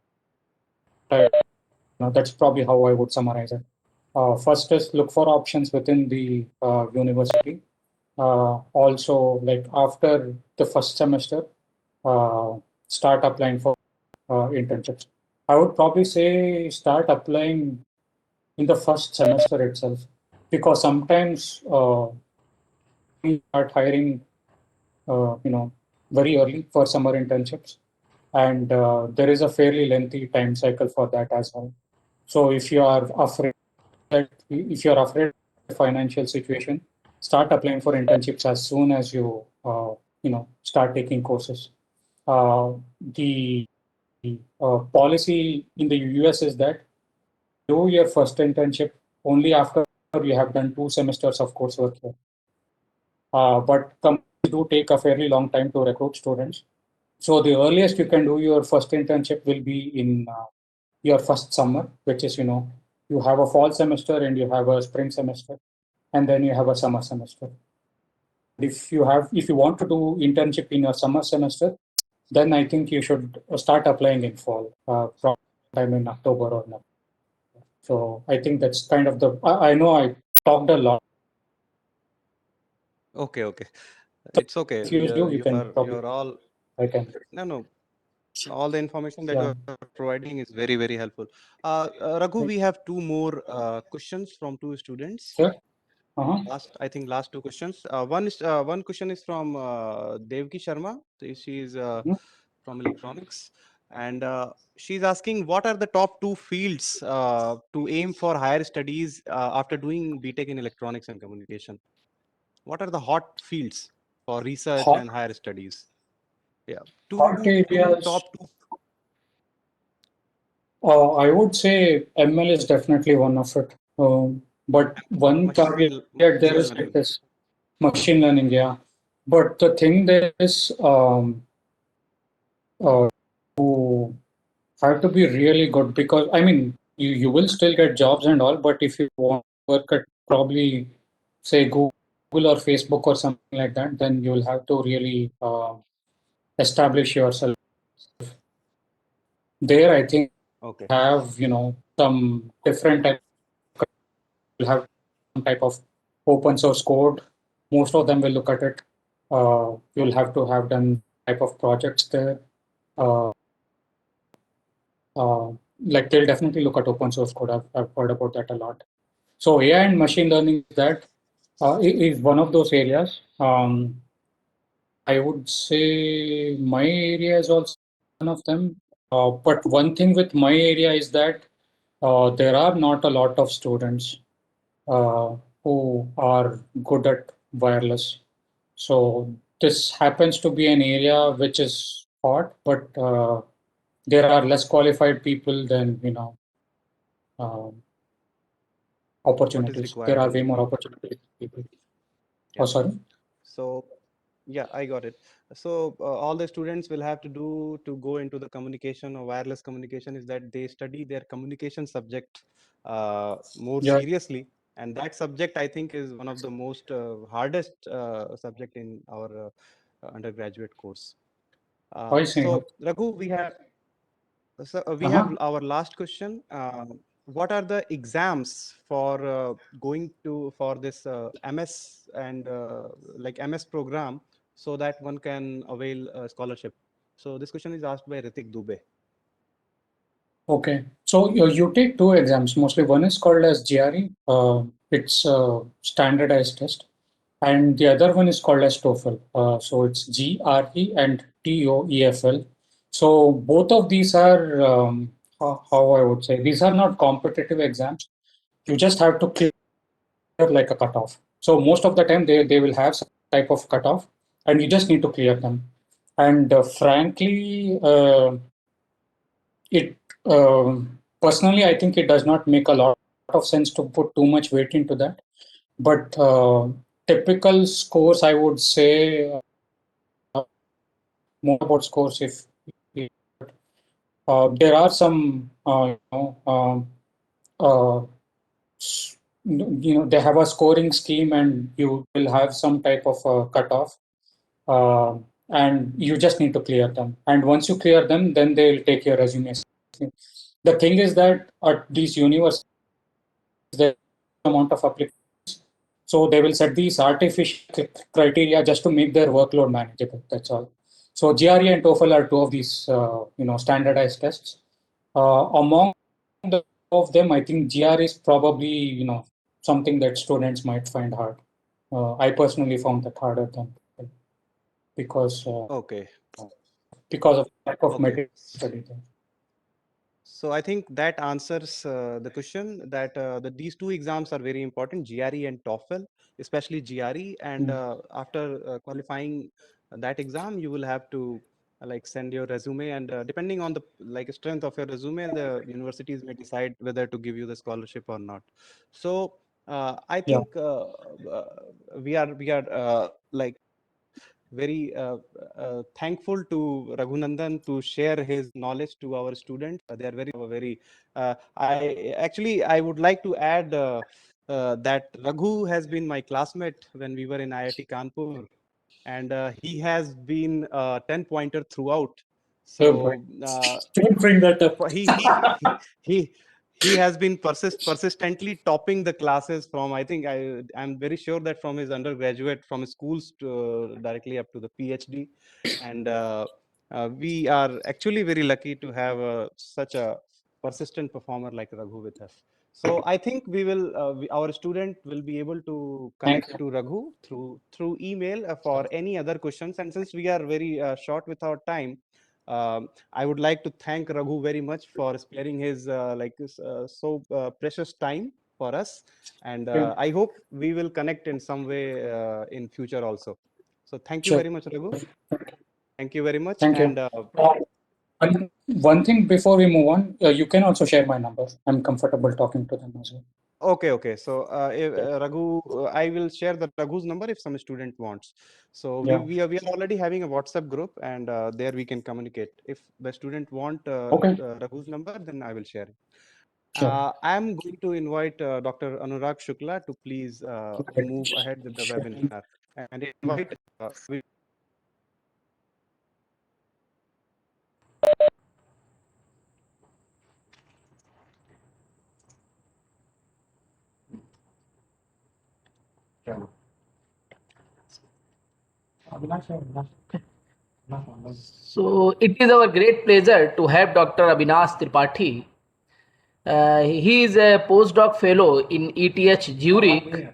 probably how I would summarize it. First is look for options within the university. Also, like after the first semester, start applying for internships. I would probably say start applying in the first semester itself, because sometimes we start hiring, very early for summer internships, and there is a fairly lengthy time cycle for that as well. So if you are afraid of the financial situation, start applying for internships as soon as you start taking courses. The policy in the US is that do your first internship only after you have done 2 semesters of coursework here. But companies do take a fairly long time to recruit students. So the earliest you can do your first internship will be in your first summer, which is, you have a fall semester and you have a spring semester, and then you have a summer semester. If you want to do internship in your summer semester, then I think you should start applying in fall, from time in October or November. So I think that's kind of I know I talked a lot. Okay, okay. It's okay. If you do, you can probably, You're all I can. no. All the information that Yeah. you are providing is very, very helpful. Raghu, we have two more questions from two students. Sure. Uh-huh. I think last two questions. One question is from Devki Sharma. She is Mhm. from electronics, and she's asking what are the top two fields to aim for higher studies after doing BTech in electronics and communication. What are the hot fields for research Hot, and higher studies? Yeah, hot areas. top two. I would say ML is definitely one of it. But one caveat there is like this machine learning, yeah. But the thing there is, you have to be really good, because I mean, you will still get jobs and all, but if you want to work at probably say Google or Facebook or something like that, then you will have to really establish yourself there. I think Okay. have some different type. Will have some type of open source code. Most of them will look at it. You'll have to have done type of projects there. Uh, like they'll definitely look at open source code. I've heard about that a lot. So AI and machine learning, that is one of those areas. I would say my area is also one of them. But one thing with my area is that there are not a lot of students uh, who are good at wireless. So this happens to be an area which is hot, but there are less qualified people than um, What is opportunities. There required are to way be more filled? opportunities. People. Yeah. Oh, sorry. So, yeah, I got it. So all the students will have to do to go into the communication or wireless communication is that they study their communication subject more Yeah, seriously, and that subject I think is one of the most hardest subject in our undergraduate course. I see. So Raghu, we Uh-huh. have our last question. What are the exams for going to for this MS and like MS program so that one can avail a scholarship? So this question is asked by Ritik Dubey. Okay. So you take two exams mostly. One is called as GRE. It's a standardized test. And the other one is called as TOEFL. So it's GRE and TOEFL. So both of these are, how I would say, these are not competitive exams. You just have to clear like a cutoff. So most of the time they will have some type of cutoff, and you just need to clear them. And frankly, it personally, I think it does not make a lot of sense to put too much weight into that. But typical scores, I would say, more about scores. If there are some, uh, they have a scoring scheme, and you will have some type of cutoff. Uh, and you just need to clear them. And once you clear them, then they'll take your resume. The thing is that at these universities, there's amount of applicants, so they will set these artificial criteria just to make their workload manageable. That's all. So GRE and TOEFL are two of these, standardized tests. Among the of them, I think GRE is probably, something that students might find hard. I personally found that harder than TOEFL because Okay. of lack of Okay. material study there. So I think that answers the question that these two exams are very important, GRE and TOEFL, especially GRE. And after qualifying that exam, you will have to send your resume, and depending on the strength of your resume, the universities may decide whether to give you the scholarship or not. So I think we are very thankful to Raghunandan to share his knowledge to our students. They are very. I would like to add that Raghu has been my classmate when we were in IIT Kanpur, and he has been 10-pointer throughout. So don't bring that up. he has been persistently topping the classes from, I think I'm very sure that from his undergraduate, from his schools to, directly up to the PhD. And we are actually very lucky to have such a persistent performer like Raghu with us. So I think we will, our student will be able to connect to Raghu through email for any other questions. And since we are very short with our time, I would like to thank Raghu very much for sparing his precious time for us. And I hope we will connect in some way in future also. So thank you very much, Raghu. Thank you very much. Thank you. And one thing before we move on, you can also share my number. I'm comfortable talking to them as well. Okay. So Raghu, I will share the Raghu's number if some student wants. So we are already having a WhatsApp group, and there we can communicate. If the student want Raghu's number, then I will share it. Sure. I'm going to invite Dr. Anurag Shukla to please move ahead with the webinar and invite. So it is our great pleasure to have Dr. Abhinash Tripathi. He is a postdoc fellow in ETH Zurich.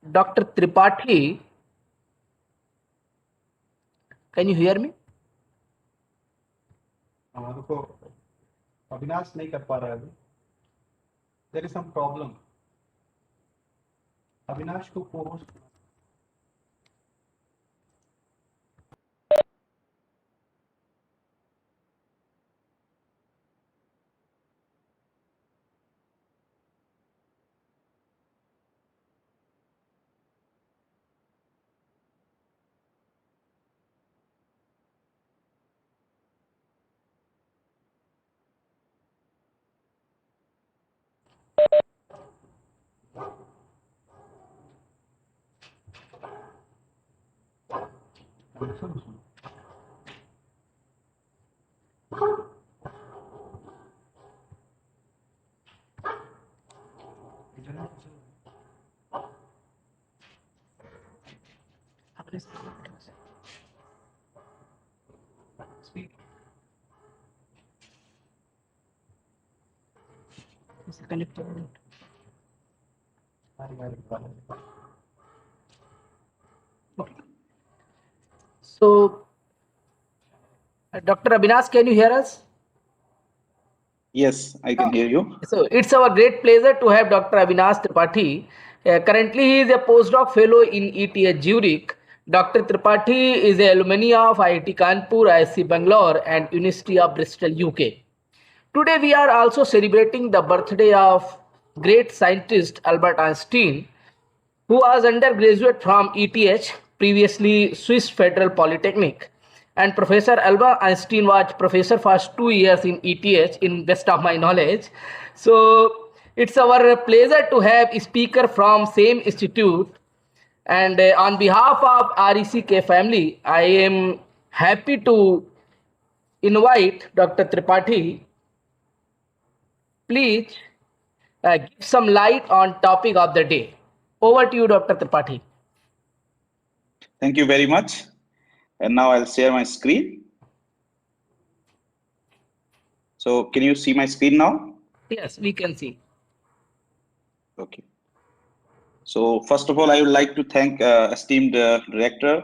Dr. Tripathi, can you hear me? Avinash नहीं कर पा रहा है अभी. There is some problem. Avinash को co-host. So, Dr. Abhinash, can you hear us? Yes, I can hear you. So it's our great pleasure to have Dr. Abhinash Tripathi. Currently, he is a postdoc fellow in ETH Zurich. Dr. Tripathi is an alumni of IIT Kanpur, ISC Bangalore, and University of Bristol, UK. Today, we are also celebrating the birthday of great scientist Albert Einstein, who was undergraduate from ETH, previously Swiss Federal Polytechnic. And Professor Albert Einstein was professor for 2 years in ETH, in best of my knowledge. So it's our pleasure to have a speaker from same institute, And on behalf of RECK family, I am happy to invite Dr. Tripathi. Please give some light on topic of the day. Over to you, Dr. Tripathi. Thank you very much. And now I'll share my screen. So can you see my screen now? Yes, we can see. Okay. So first of all, I would like to thank esteemed director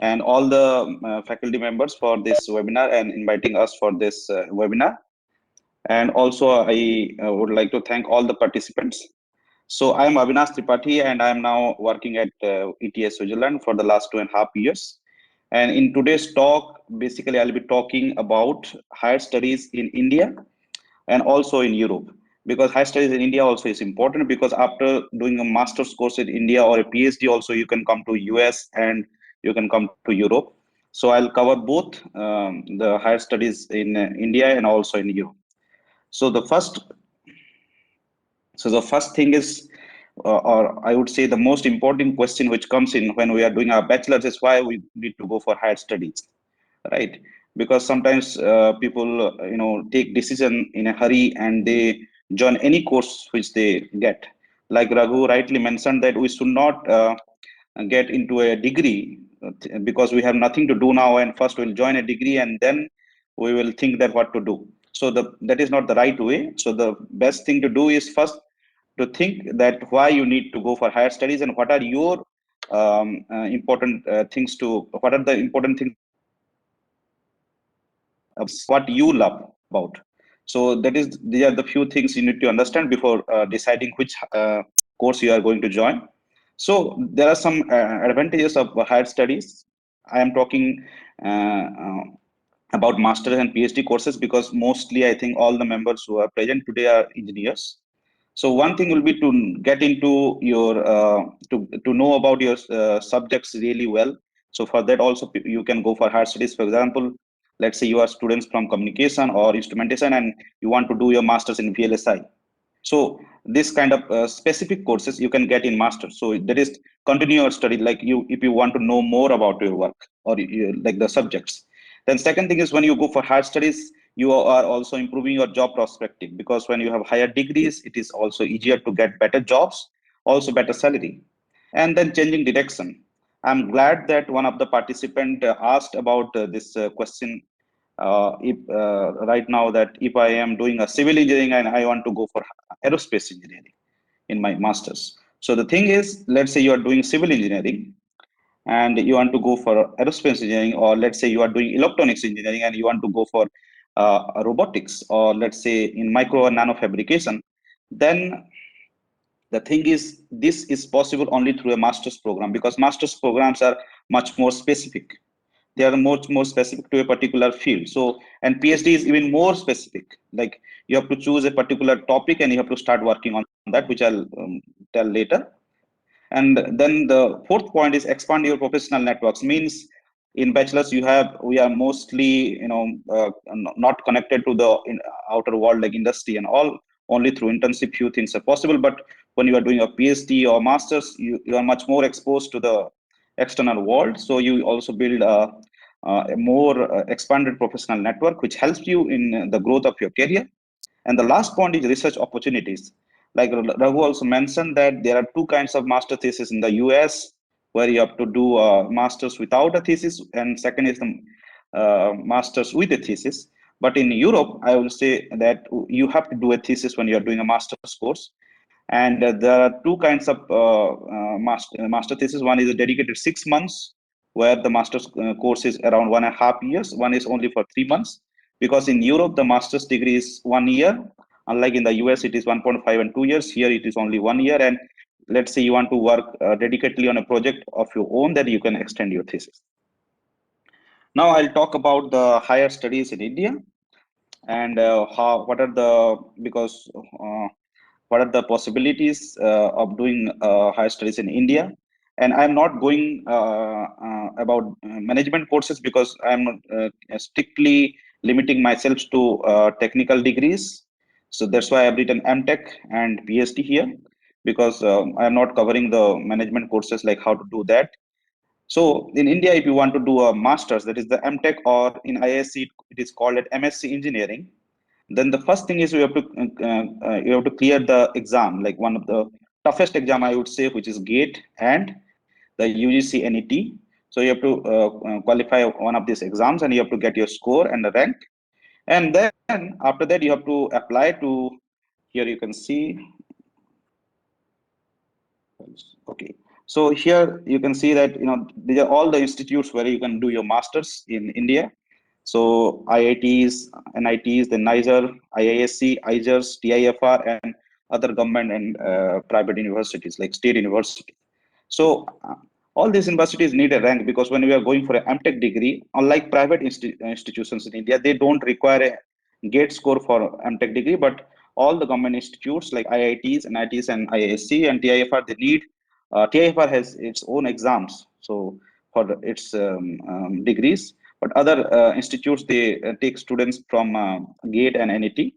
and all the faculty members for this webinar and inviting us for this webinar. And also I would like to thank all the participants. So I'm Avinash Tripathi and I'm now working at ETS Switzerland for the last 2.5 years. And in today's talk, basically I'll be talking about higher studies in India and also in Europe, because higher studies in India also is important, because after doing a master's course in India or a PhD also you can come to US and you can come to Europe. So I'll cover both the higher studies in India and also in Europe. So the first thing is, or I would say the most important question which comes in when we are doing our bachelor's is why we need to go for higher studies, right? Because sometimes people, take decision in a hurry and they join any course which they get. Like Raghu rightly mentioned that we should not get into a degree because we have nothing to do now, and first we'll join a degree and then we will think that what to do. So that is not the right way. So the best thing to do is first to think that why you need to go for higher studies and what are your important things to, what are the important things what you love about. So these are the few things you need to understand before deciding which course you are going to join. So there are some advantages of higher studies. I am talking about master's and PhD courses because mostly I think all the members who are present today are engineers. So one thing will be to get into your to know about your subjects really well. So for that also you can go for higher studies. For example, let's say you are students from communication or instrumentation and you want to do your masters in VLSI. So this kind of specific courses you can get in masters. So that is continuous study, like you if you want to know more about your work or like the subjects. Then second thing is when you go for higher studies, you are also improving your job prospective, because when you have higher degrees, it is also easier to get better jobs, also better salary. And then changing direction. I'm glad that one of the participant asked about this question if right now, that if I am doing a civil engineering and I want to go for aerospace engineering in my masters. So the thing is, let's say you are doing civil engineering and you want to go for aerospace engineering, or let's say you are doing electronics engineering and you want to go for robotics, or let's say in micro or nano fabrication, then the thing is, this is possible only through a master's program, because master's programs are much more specific. They are much more specific to a particular field. So, and PhD is even more specific. Like you have to choose a particular topic and you have to start working on that, which I'll tell later. And then the fourth point is expand your professional networks. Means in bachelor's we are mostly not connected to the outer world like industry and all. Only through internship few things are possible. But when you are doing a PhD or masters, you are much more exposed to the external world. So you also build a more expanded professional network, which helps you in the growth of your career. And the last point is research opportunities. Like Raghu also mentioned that there are two kinds of master thesis in the US, where you have to do a master's without a thesis, and second is the master's with a thesis. But in Europe, I will say that you have to do a thesis when you're doing a master's course. And there are two kinds of master thesis. One is a dedicated 6 months, where the master's course is around 1.5 years. One is only for 3 months, because in Europe, the master's degree is 1 year. Unlike in the US, it is 1.5 and 2 years. Here, it is only 1 year. And let's say you want to work dedicatedly on a project of your own, then you can extend your thesis. Now I'll talk about the higher studies in India and what are the, because what are the possibilities of doing higher studies in India. And I'm not going about management courses, because I'm strictly limiting myself to technical degrees. So that's why I've written MTech and PhD here. because I am not covering the management courses like how to do that. So in India, if you want to do a master's, that is the MTech, or in IISc it is called at MSc Engineering, then the first thing is you have to clear the exam, like one of the toughest exam I would say, which is GATE and the UGC NET. So you have to qualify one of these exams, and you have to get your score and the rank. And then after that, you have to apply to, here you can see, okay. So here you can see that, these are all the institutes where you can do your masters in India. So IITs, NITs, the NISER, IISc, IJRS, TIFR, and other government and private universities like state universities. So all these universities need a rank, because when we are going for an MTech degree, unlike private institutions in India, they don't require a GATE score for MTech degree, but all the government institutes like IITs, NITs, and IISc and TIFR, they need, TIFR has its own exams, so for its degrees, but other institutes, they take students from GATE and NET.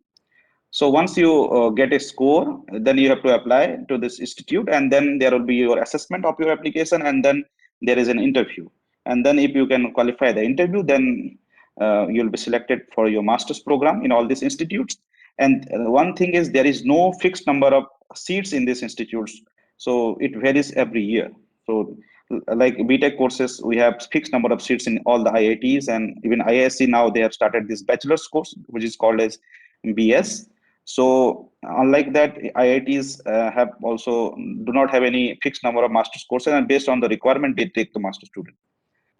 So once you get a score, then you have to apply to this institute, and then there will be your assessment of your application, and then there is an interview. And then if you can qualify the interview, then you'll be selected for your master's program in all these institutes. And one thing is, there is no fixed number of seats in these institutes, so it varies every year. So like BTech courses, we have fixed number of seats in all the IITs, and even IISc now they have started this bachelor's course, which is called as BS. So unlike that, IITs have also do not have any fixed number of master's courses, and based on the requirement, they take the master student.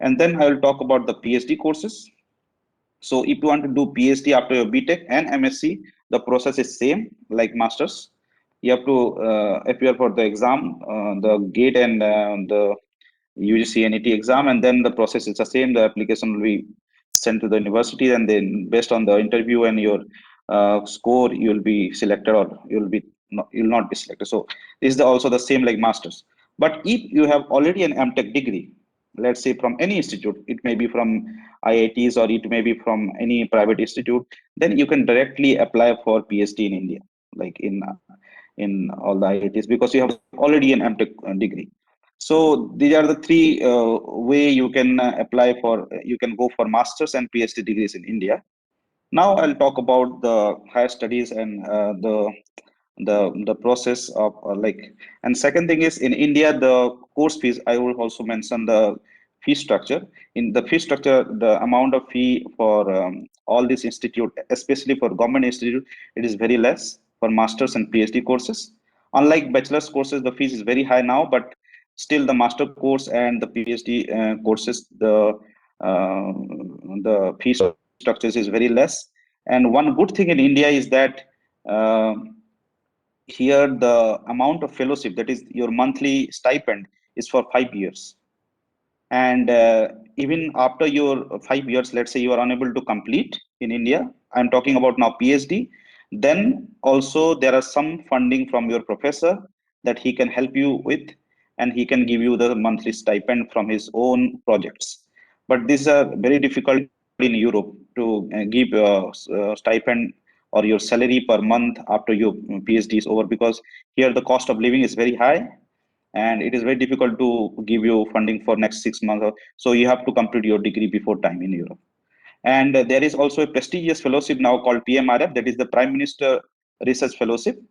And then I will talk about the PhD courses. So if you want to do PhD after your BTech and MSc, the process is same like masters. You have to appear for the exam, the GATE and the UGC NET exam, and then the process is the same. The application will be sent to the university, and then based on the interview and your score, you will be selected, or you'll not be selected. So this is also the same like masters. But if you have already an MTech degree, let's say from any institute, it may be from IITs or it may be from any private institute, then you can directly apply for PhD in India, like in all the IITs, because you have already an MTech degree. So these are the three way you can apply for, you can go for masters and PhD degrees in India. Now I'll talk about the higher studies and the process of and second thing is, in India, the course fees, I will also mention the fee structure. In the fee structure, the amount of fee for all these institute, especially for government institute, it is very less for masters and PhD courses. Unlike bachelor's courses, the fees is very high now, but still the master course and the PhD courses, the fee structures is very less. And one good thing in India is that here the amount of fellowship, that is your monthly stipend, is for 5 years. And even after your 5 years, let's say you are unable to complete in India, I'm talking about now PhD, then also there are some funding from your professor that he can help you with, and he can give you the monthly stipend from his own projects. But these are very difficult in Europe to give stipend or your salary per month after your PhD is over, because here the cost of living is very high, and it is very difficult to give you funding for next 6 months. So you have to complete your degree before time in Europe. And there is also a prestigious fellowship now called PMRF, that is the Prime Minister Research Fellowship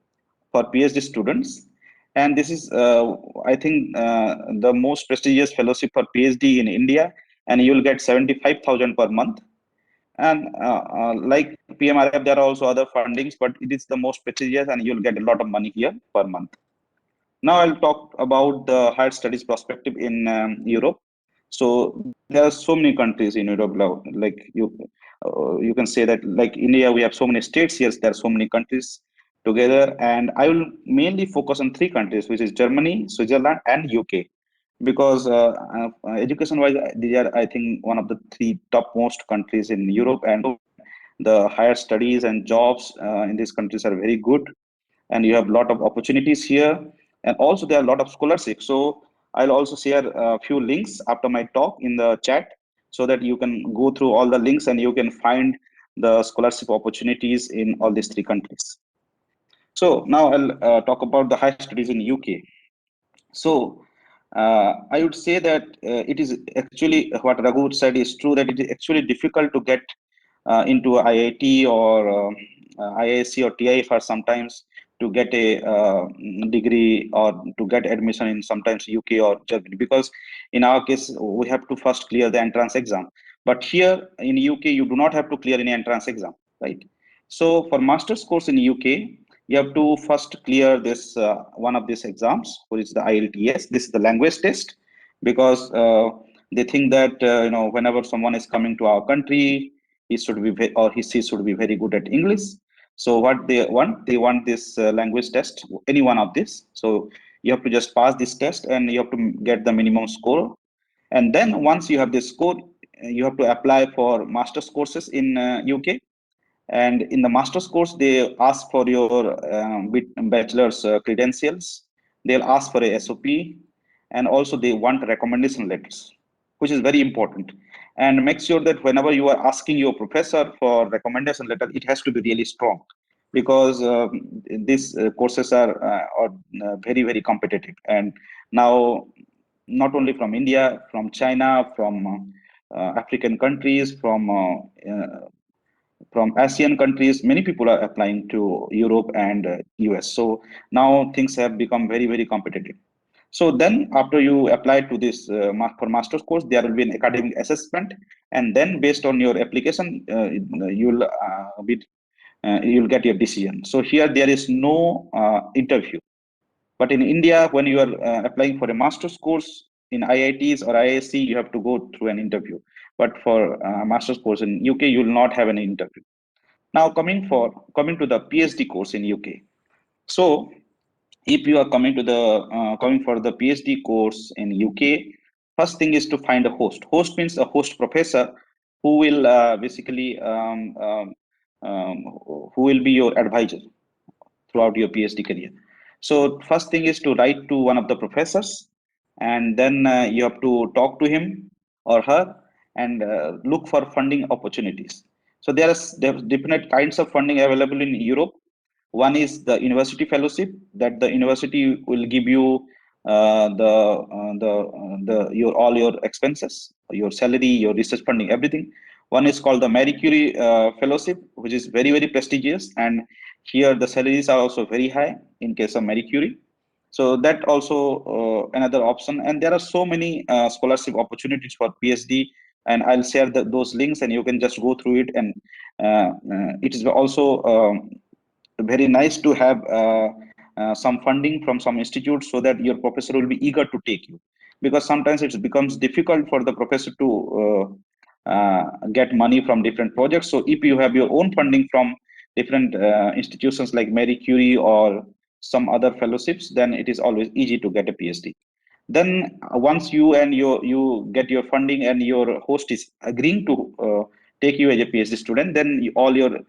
for PhD students. And this is, I think, the most prestigious fellowship for PhD in India, and you will get 75,000 per month. And like PMRF, there are also other fundings, but it is the most prestigious, and you'll get a lot of money here per month. Now I'll talk about the higher studies perspective in Europe. So there are so many countries in Europe, like you can say that like India, we have so many states here, there are so many countries together. And I will mainly focus on three countries, which is Germany, Switzerland, and UK. Because education-wise, these are, I think, one of the three topmost countries in Europe, and the higher studies and jobs in these countries are very good, and you have a lot of opportunities here, and also there are a lot of scholarships. So I'll also share a few links after my talk in the chat, so that you can go through all the links and you can find the scholarship opportunities in all these three countries. So now I'll talk about the higher studies in UK. So I would say that it is actually what Raghu said is true, that it is actually difficult to get into IIT or IISc or TIFR sometimes to get a degree or to get admission in sometimes UK or Germany, because in our case we have to first clear the entrance exam. But here in UK you do not have to clear any entrance exam, right? So for master's course in UK, you have to first clear this one of these exams, which is the IELTS. This is the language test, because they think that whenever someone is coming to our country, he should be or she should be very good at English. So what they want this language test, any one of this. So you have to just pass this test and you have to get the minimum score. And then once you have this score, you have to apply for master's courses in UK. And in the master's course, they ask for your bachelor's credentials. They'll ask for a SOP, and also they want recommendation letters, which is very important. And make sure that whenever you are asking your professor for recommendation letter, it has to be really strong, because these courses are very, very competitive. And now, not only from India, from China, from African countries, from ASEAN countries, many people are applying to Europe and US. So now things have become very, very competitive. So then after you apply to this for master's course, there will be an academic assessment. And then based on your application, you'll get your decision. So here there is no interview. But in India, when you are applying for a master's course in IITs or IISc, you have to go through an interview. But for master's course in UK, you will not have an interview. Now coming to the PhD course in UK. So if you are coming for the PhD course in UK, first thing is to find a host. Host means a host professor who will basically who will be your advisor throughout your PhD career. So first thing is to write to one of the professors, and then you have to talk to him or her and look for funding opportunities. So there's different kinds of funding available in Europe. One is the university fellowship, that the university will give you the your all your expenses, your salary, your research funding, everything. One is called the Marie Curie fellowship, which is very, very prestigious, and here the salaries are also very high in case of Marie Curie. So that also another option. And there are so many scholarship opportunities for PhD, and I'll share those links and you can just go through it. And it is also very nice to have some funding from some institutes, so that your professor will be eager to take you, because sometimes it becomes difficult for the professor to get money from different projects. So if you have your own funding from different institutions like Marie Curie or some other fellowships, then it is always easy to get a PhD. Then once you get your funding and your host is agreeing to take you as a PhD student, then all your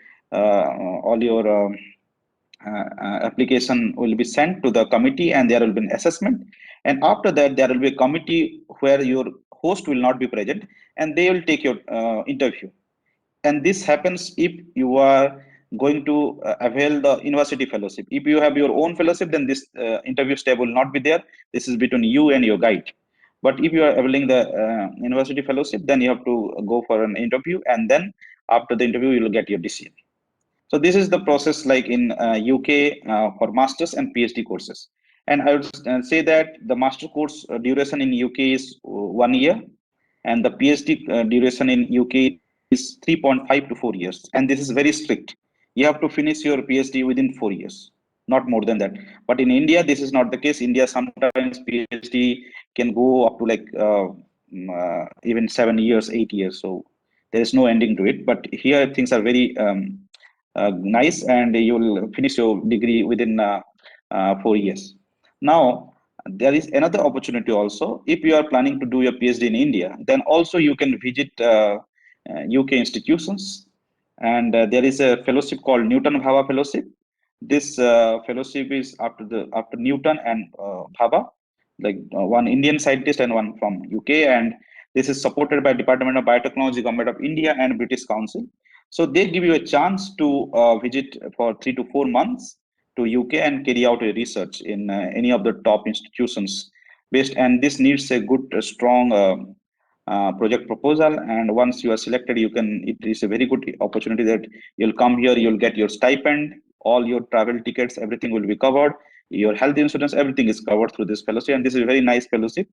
application will be sent to the committee, and there will be an assessment. And after that, there will be a committee where your host will not be present, and they will take your interview. And this happens if you are going to avail the university fellowship. If you have your own fellowship, then this interview step will not be there. This is between you and your guide. But if you are availing the university fellowship, then you have to go for an interview, and then after the interview, you will get your decision. So this is the process like in UK for masters and PhD courses. And I would say that the master course duration in UK is 1 year, and the PhD duration in UK is 3.5 to 4 years. And this is very strict. You have to finish your PhD within 4 years, not more than that. But in India, this is not the case. India, sometimes PhD can go up to like even 7 years, 8 years. So there is no ending to it. But here things are very nice, and you will finish your degree within 4 years. Now, there is another opportunity also. If you are planning to do your PhD in India, then also you can visit UK institutions. And there is a fellowship called Newton Bhabha Fellowship. This fellowship is after Newton and Bhabha, like one Indian scientist and one from UK. And this is supported by Department of Biotechnology, Government of India, and British Council. So they give you a chance to visit for 3 to 4 months to UK and carry out a research in any of the top institutions based, and this needs a good strong project proposal. And once you are selected, it is a very good opportunity that you'll come here, you'll get your stipend, all your travel tickets, everything will be covered, your health insurance, everything is covered through this fellowship. And this is a very nice fellowship,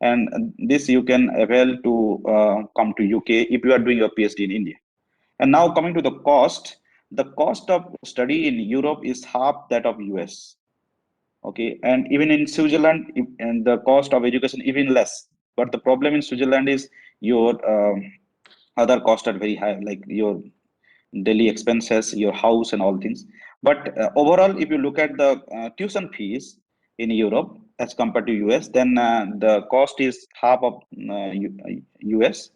and this you can avail to come to UK if you are doing your PhD in India. And now coming to the cost of study in Europe is half that of US. Okay, and even in Switzerland, and the cost of education even less. But the problem in Switzerland is your other costs are very high, like your daily expenses, your house, and all things. But overall, if you look at the tuition fees in Europe as compared to US, then the cost is half of US.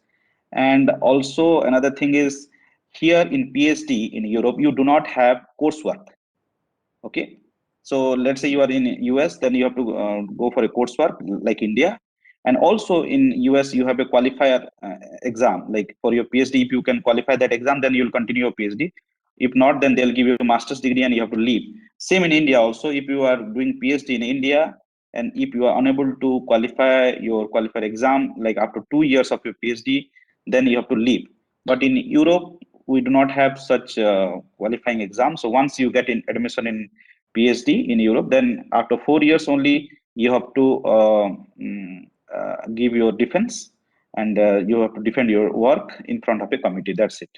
And also another thing is, here in PhD in Europe, you do not have coursework. Okay, so let's say you are in US, then you have to go for a coursework like India. And also in US, you have a qualifier exam, like for your PhD. If you can qualify that exam, then you'll continue your PhD. If not, then they'll give you a master's degree and you have to leave. Same in India also. If you are doing PhD in India, and if you are unable to qualify your qualifier exam, like after 2 years of your PhD, then you have to leave. But in Europe, we do not have such qualifying exam. So once you get in admission in PhD in Europe, then after 4 years only, you have to give your defense, and you have to defend your work in front of a committee. That's it.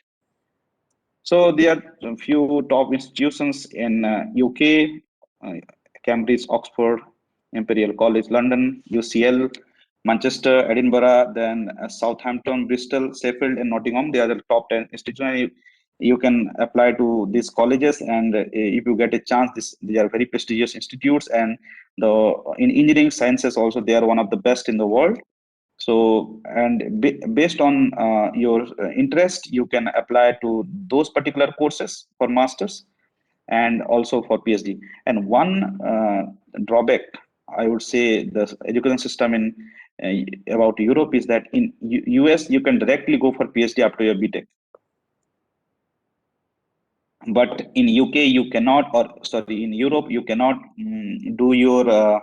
So there are a few top institutions in UK, Cambridge, Oxford, Imperial College London, UCL, Manchester, Edinburgh, then Southampton, Bristol, Sheffield, and Nottingham. They are the top 10 institutions. You can apply to these colleges, and if you get a chance, these are very prestigious institutes. And in engineering sciences also, they are one of the best in the world. So, and based on your interest, you can apply to those particular courses for masters and also for PhD. And one drawback, I would say, the education system in about Europe is that in US, you can directly go for PhD after your BTech. But in UK, you cannot, or sorry, in Europe, you cannot do your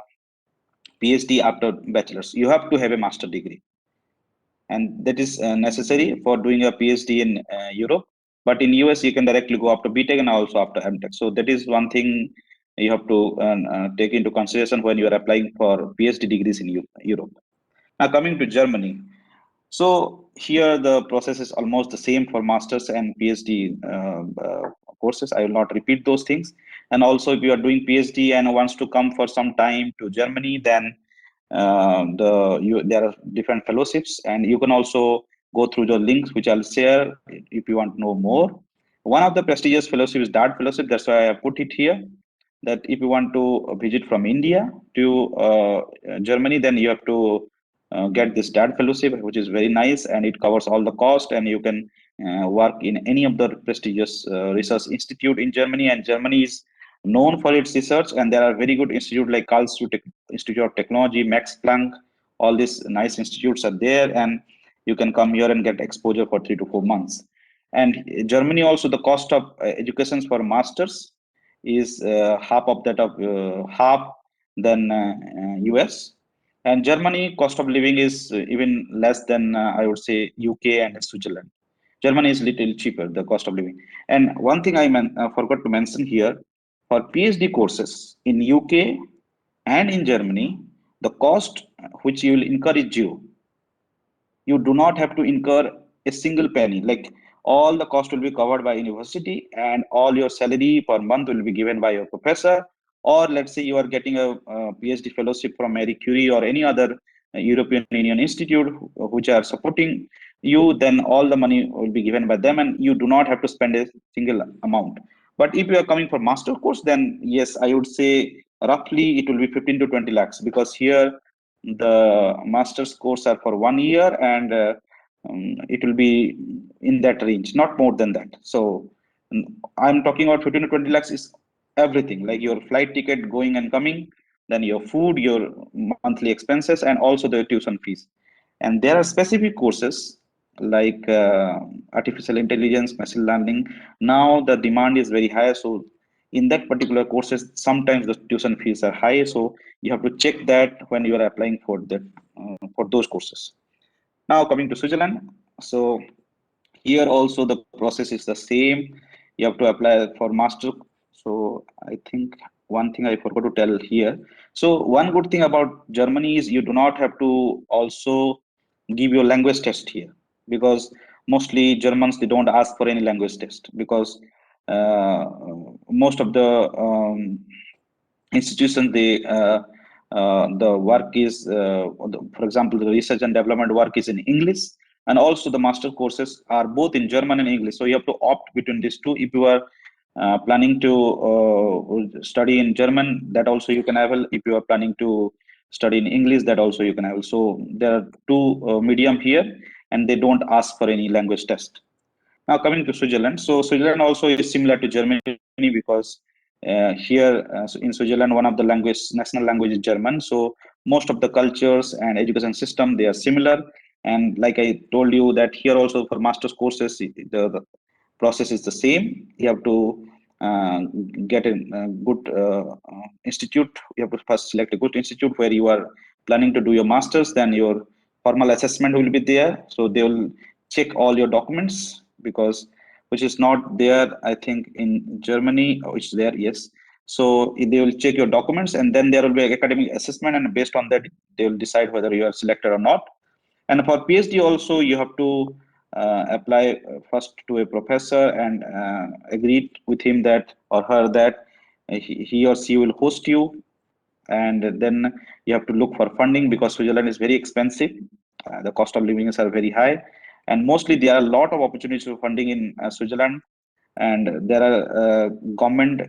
PhD after bachelor's. You have to have a master degree. And that is necessary for doing a PhD in Europe. But in US, you can directly go after BTech and also after MTech. So that is one thing you have to take into consideration when you are applying for PhD degrees in Europe. Now coming to Germany. So here the process is almost the same for masters and PhD courses. I will not repeat those things. And also, if you are doing PhD and wants to come for some time to Germany, then there are different fellowships, and you can also go through the links which I'll share if you want to know more. One of the prestigious fellowships is DART fellowship. That's why I put it here. That if you want to visit from India to Germany, then you have to get this DART fellowship, which is very nice, and it covers all the cost, and you can work in any of the prestigious research institute in Germany. And Germany is known for its research, and there are very good institutes like Karlsruhe Institute of Technology, Max Planck. All these nice institutes are there, and you can come here and get exposure for 3 to 4 months. And Germany also, the cost of education for masters is half of that of half than US. And Germany cost of living is even less than I would say UK and Switzerland. Germany is little cheaper, the cost of living. And one thing I forgot to mention here, for PhD courses in UK and in Germany, the cost which you will incur is zero. You do not have to incur a single penny. Like, all the cost will be covered by university, and all your salary per month will be given by your professor. Or let's say you are getting a PhD fellowship from Marie Curie or any other European Union institute which are supporting you, then all the money will be given by them, and you do not have to spend a single amount. But if you are coming for master course, then yes, I would say roughly it will be 15 to 20 lakhs, because here the master's course are for 1 year, and it will be in that range, not more than that. So I'm talking about 15 to 20 lakhs is everything, like your flight ticket going and coming, then your food, your monthly expenses, and also the tuition fees. And there are specific courses like artificial intelligence, machine learning. Now the demand is very high, so in that particular courses, sometimes the tuition fees are high. So you have to check that when you are applying for for those courses. Now coming to Switzerland. So here also the process is the same. You have to apply for master. So I think one thing I forgot to tell here. So one good thing about Germany is you do not have to also give your language test here, because mostly Germans, they don't ask for any language test, because uh, most of the institutions, the work is for example, the research and development work is in English, and also the master courses are both in German and English. So you have to opt between these two. If you are planning to study in German, that also you can have. If you are planning to study in English, that also you can have. So there are two medium here, and they don't ask for any language test. Now coming to Switzerland. So Switzerland also is similar to Germany, because here in Switzerland, one of the national language is German. So most of the cultures and education system, they are similar. And like I told you, that here also for master's courses, the process is the same. You have to get a good institute. You have to first select a good institute where you are planning to do your master's. Then your formal assessment will be there. So they will check all your documents, because which is not there, I think, in Germany, which is there, yes. So they will check your documents, and then there will be an academic assessment, and based on that, they will decide whether you are selected or not. And for PhD also, you have to apply first to a professor and agree with him that or her that he or she will host you. And then you have to look for funding, because Switzerland is very expensive. The cost of living are very high, and mostly there are a lot of opportunities for funding in Switzerland. And there are government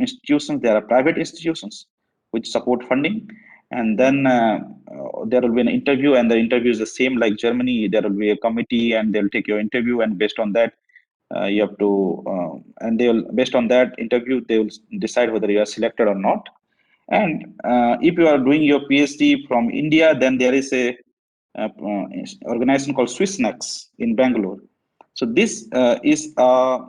institutions, there are private institutions which support funding. And then there will be an interview, and the interview is the same like Germany. There will be a committee, and they'll take your interview, and based on that, you have to and they will, based on that interview, they will decide whether you are selected or not. And if you are doing your PhD from India, then there is a organization called SwissNex in Bangalore. So this is an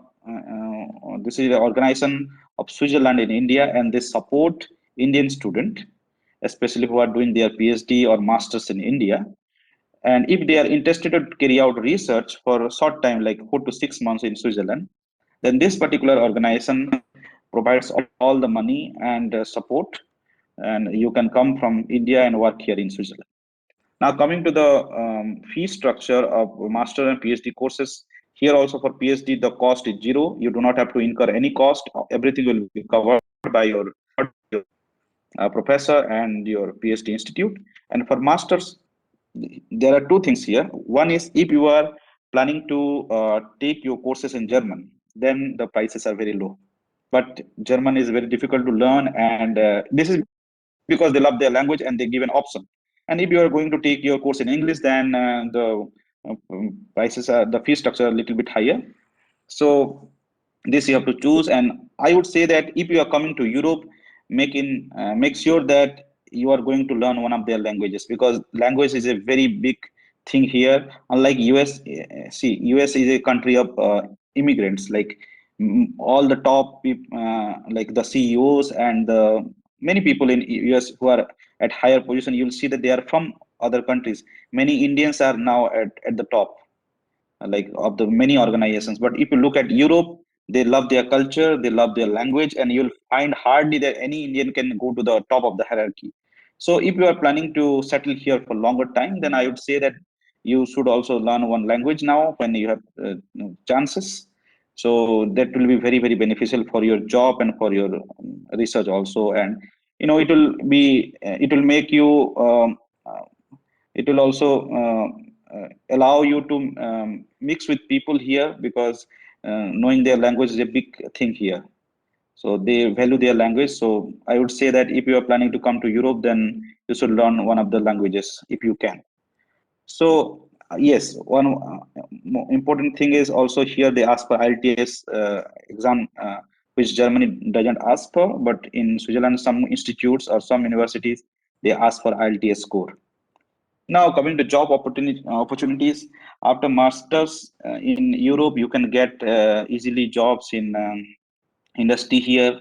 organization of Switzerland in India, and they support Indian student, especially who are doing their PhD or masters in India. And if they are interested to carry out research for a short time, like 4 to 6 months in Switzerland, then this particular organization provides all the money and support, and you can come from India and work here in Switzerland. Now coming to the fee structure of master and PhD courses, here also for PhD, the cost is zero. You do not have to incur any cost. Everything will be covered by your professor and your PhD institute. And for masters, there are two things here. One is, if you are planning to take your courses in German, then the prices are very low. But German is very difficult to learn, and this is because they love their language and they give an option. And if you are going to take your course in English, then the prices are, the fee structure, a little bit higher. So this you have to choose. And I would say that if you are coming to Europe, make sure that you are going to learn one of their languages, because language is a very big thing here. Unlike US, see, US is a country of immigrants. Like all the top like the CEOs and the many people in US who are at higher position, you'll see that they are from other countries. Many Indians are now at the top, like of the many organizations. But if you look at Europe, they love their culture, they love their language, and you'll find hardly that any Indian can go to the top of the hierarchy. So if you are planning to settle here for longer time, then I would say that you should also learn one language now when you have chances. So that will be very, very beneficial for your job and for your research also. And it will make you it will also allow you to mix with people here, because knowing their language is a big thing here. So they value their language. So I would say that if you are planning to come to Europe, then you should learn one of the languages if you can. So yes, one important thing is also here they ask for IELTS exam, which Germany doesn't ask for, but in Switzerland some institutes or some universities, they ask for IELTS score. Now coming to job opportunities, after masters in Europe, you can get easily jobs in industry here,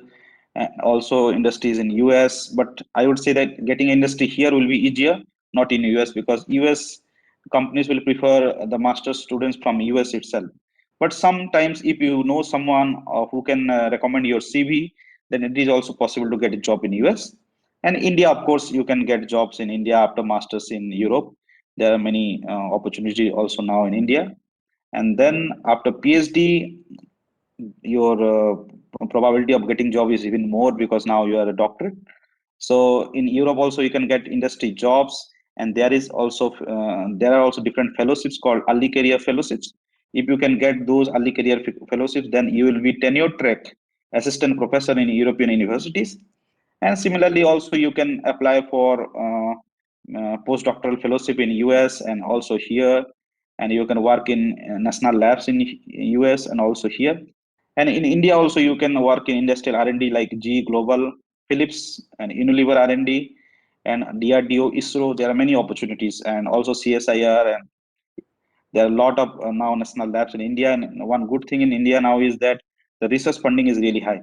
also industries in US. But I would say that getting industry here will be easier, not in US, because US companies will prefer the master's students from US itself. But sometimes if you know someone who can recommend your CV, then it is also possible to get a job in US. And India, of course, you can get jobs in India after masters in Europe. There are many opportunities also now in India. And then after PhD, your probability of getting job is even more because now you are a doctorate. So in Europe also you can get industry jobs, and there are also different fellowships called early career fellowships. If you can get those early career fellowships, then you will be tenure track assistant professor in European universities. And similarly, also you can apply for postdoctoral fellowship in US and also here, and you can work in national labs in US and also here. And in India also you can work in industrial R&D like GE Global, Philips, and Unilever R&D, and DRDO, ISRO. There are many opportunities, and also CSIR, and there are a lot of now national labs in India. And one good thing in India now is that the research funding is really high.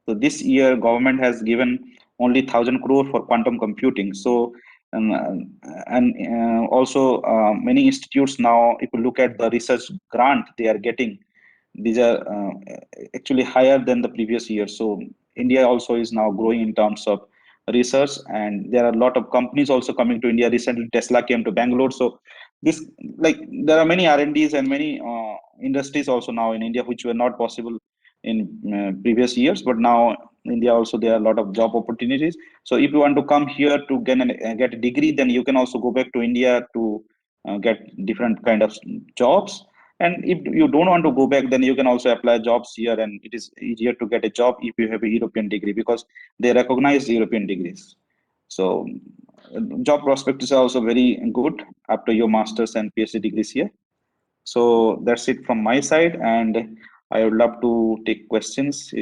So this year, government has given only 1,000 crore for quantum computing. So also many institutes now, if you look at the research grant they are getting, these are actually higher than the previous year. So India also is now growing in terms of research, and there are a lot of companies also coming to India. Recently, Tesla came to Bangalore. So this, like, there are many R&Ds and many industries also now in India which were not possible in previous years, but now India also there are a lot of job opportunities. So if you want to come here to get a degree, then you can also go back to India to get different kind of jobs. And if you don't want to go back, then you can also apply jobs here, and it is easier to get a job if you have a European degree because they recognize European degrees. So job prospects are also very good after your master's and PhD degrees here. So that's it from my side, and I would love to take questions.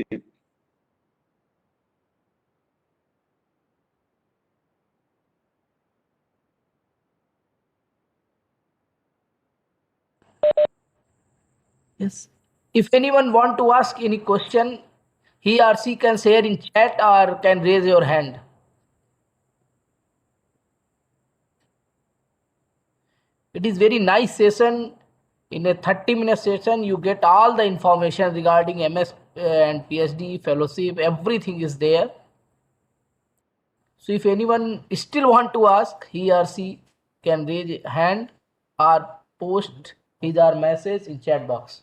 Yes. If anyone want to ask any question, he or she can share in chat or can raise your hand. It is very nice session. In a 30-minute session, you get all the information regarding MS and PhD fellowship. Everything is there. So if anyone still want to ask, he or she can raise a hand or post his or message in chat box.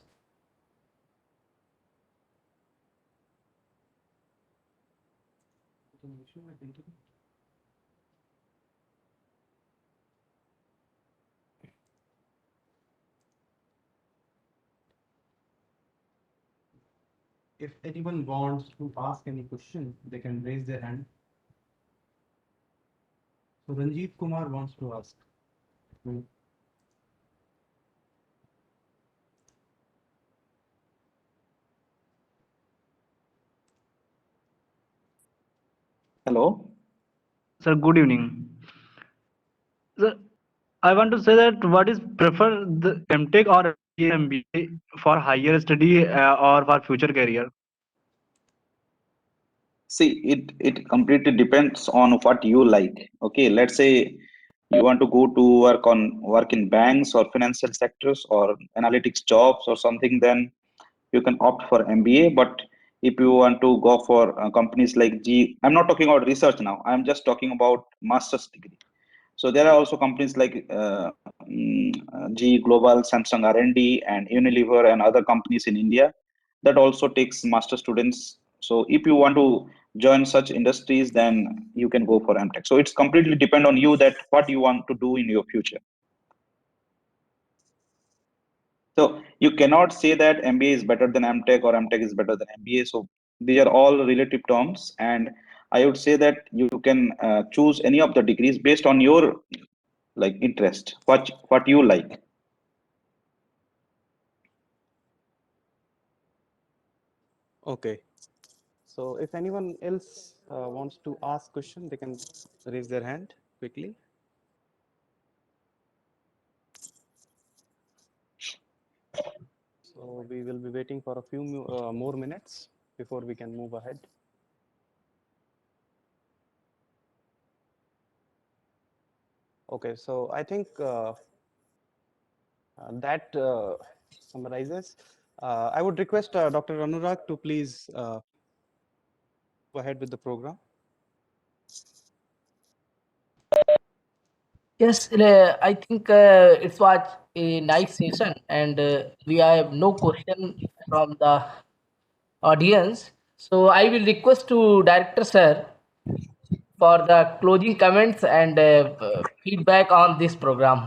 If anyone wants to ask any question, they can raise their hand. So Ranjeet Kumar wants to ask. Hello. Sir, good evening. Sir, I want to say that what is prefer the MTech or MBA for higher study or for future career? See, it completely depends on what you like. Okay, let's say you want to go to work in banks or financial sectors or analytics jobs or something, then you can opt for MBA. But if you want to go for companies like I'm not talking about research now. I'm just talking about master's degree. So there are also companies like GE Global, Samsung R&D, and Unilever, and other companies in India that also takes master students. So if you want to join such industries, then you can go for MTech. So it's completely depend on you that what you want to do in your future. So you cannot say that MBA is better than MTech or MTech is better than MBA. So these are all relative terms, and I would say that you can choose any of the degrees based on your like interest, what you like. Okay. So if anyone else wants to ask question, they can raise their hand quickly. So we will be waiting for a few more minutes before we can move ahead? Okay, so I think that summarizes. I would request Dr. Anurag to please go ahead with the program. Yes, I think it was a nice session, and we have no question from the audience. So I will request to Director Sir for the closing comments and feedback on this program.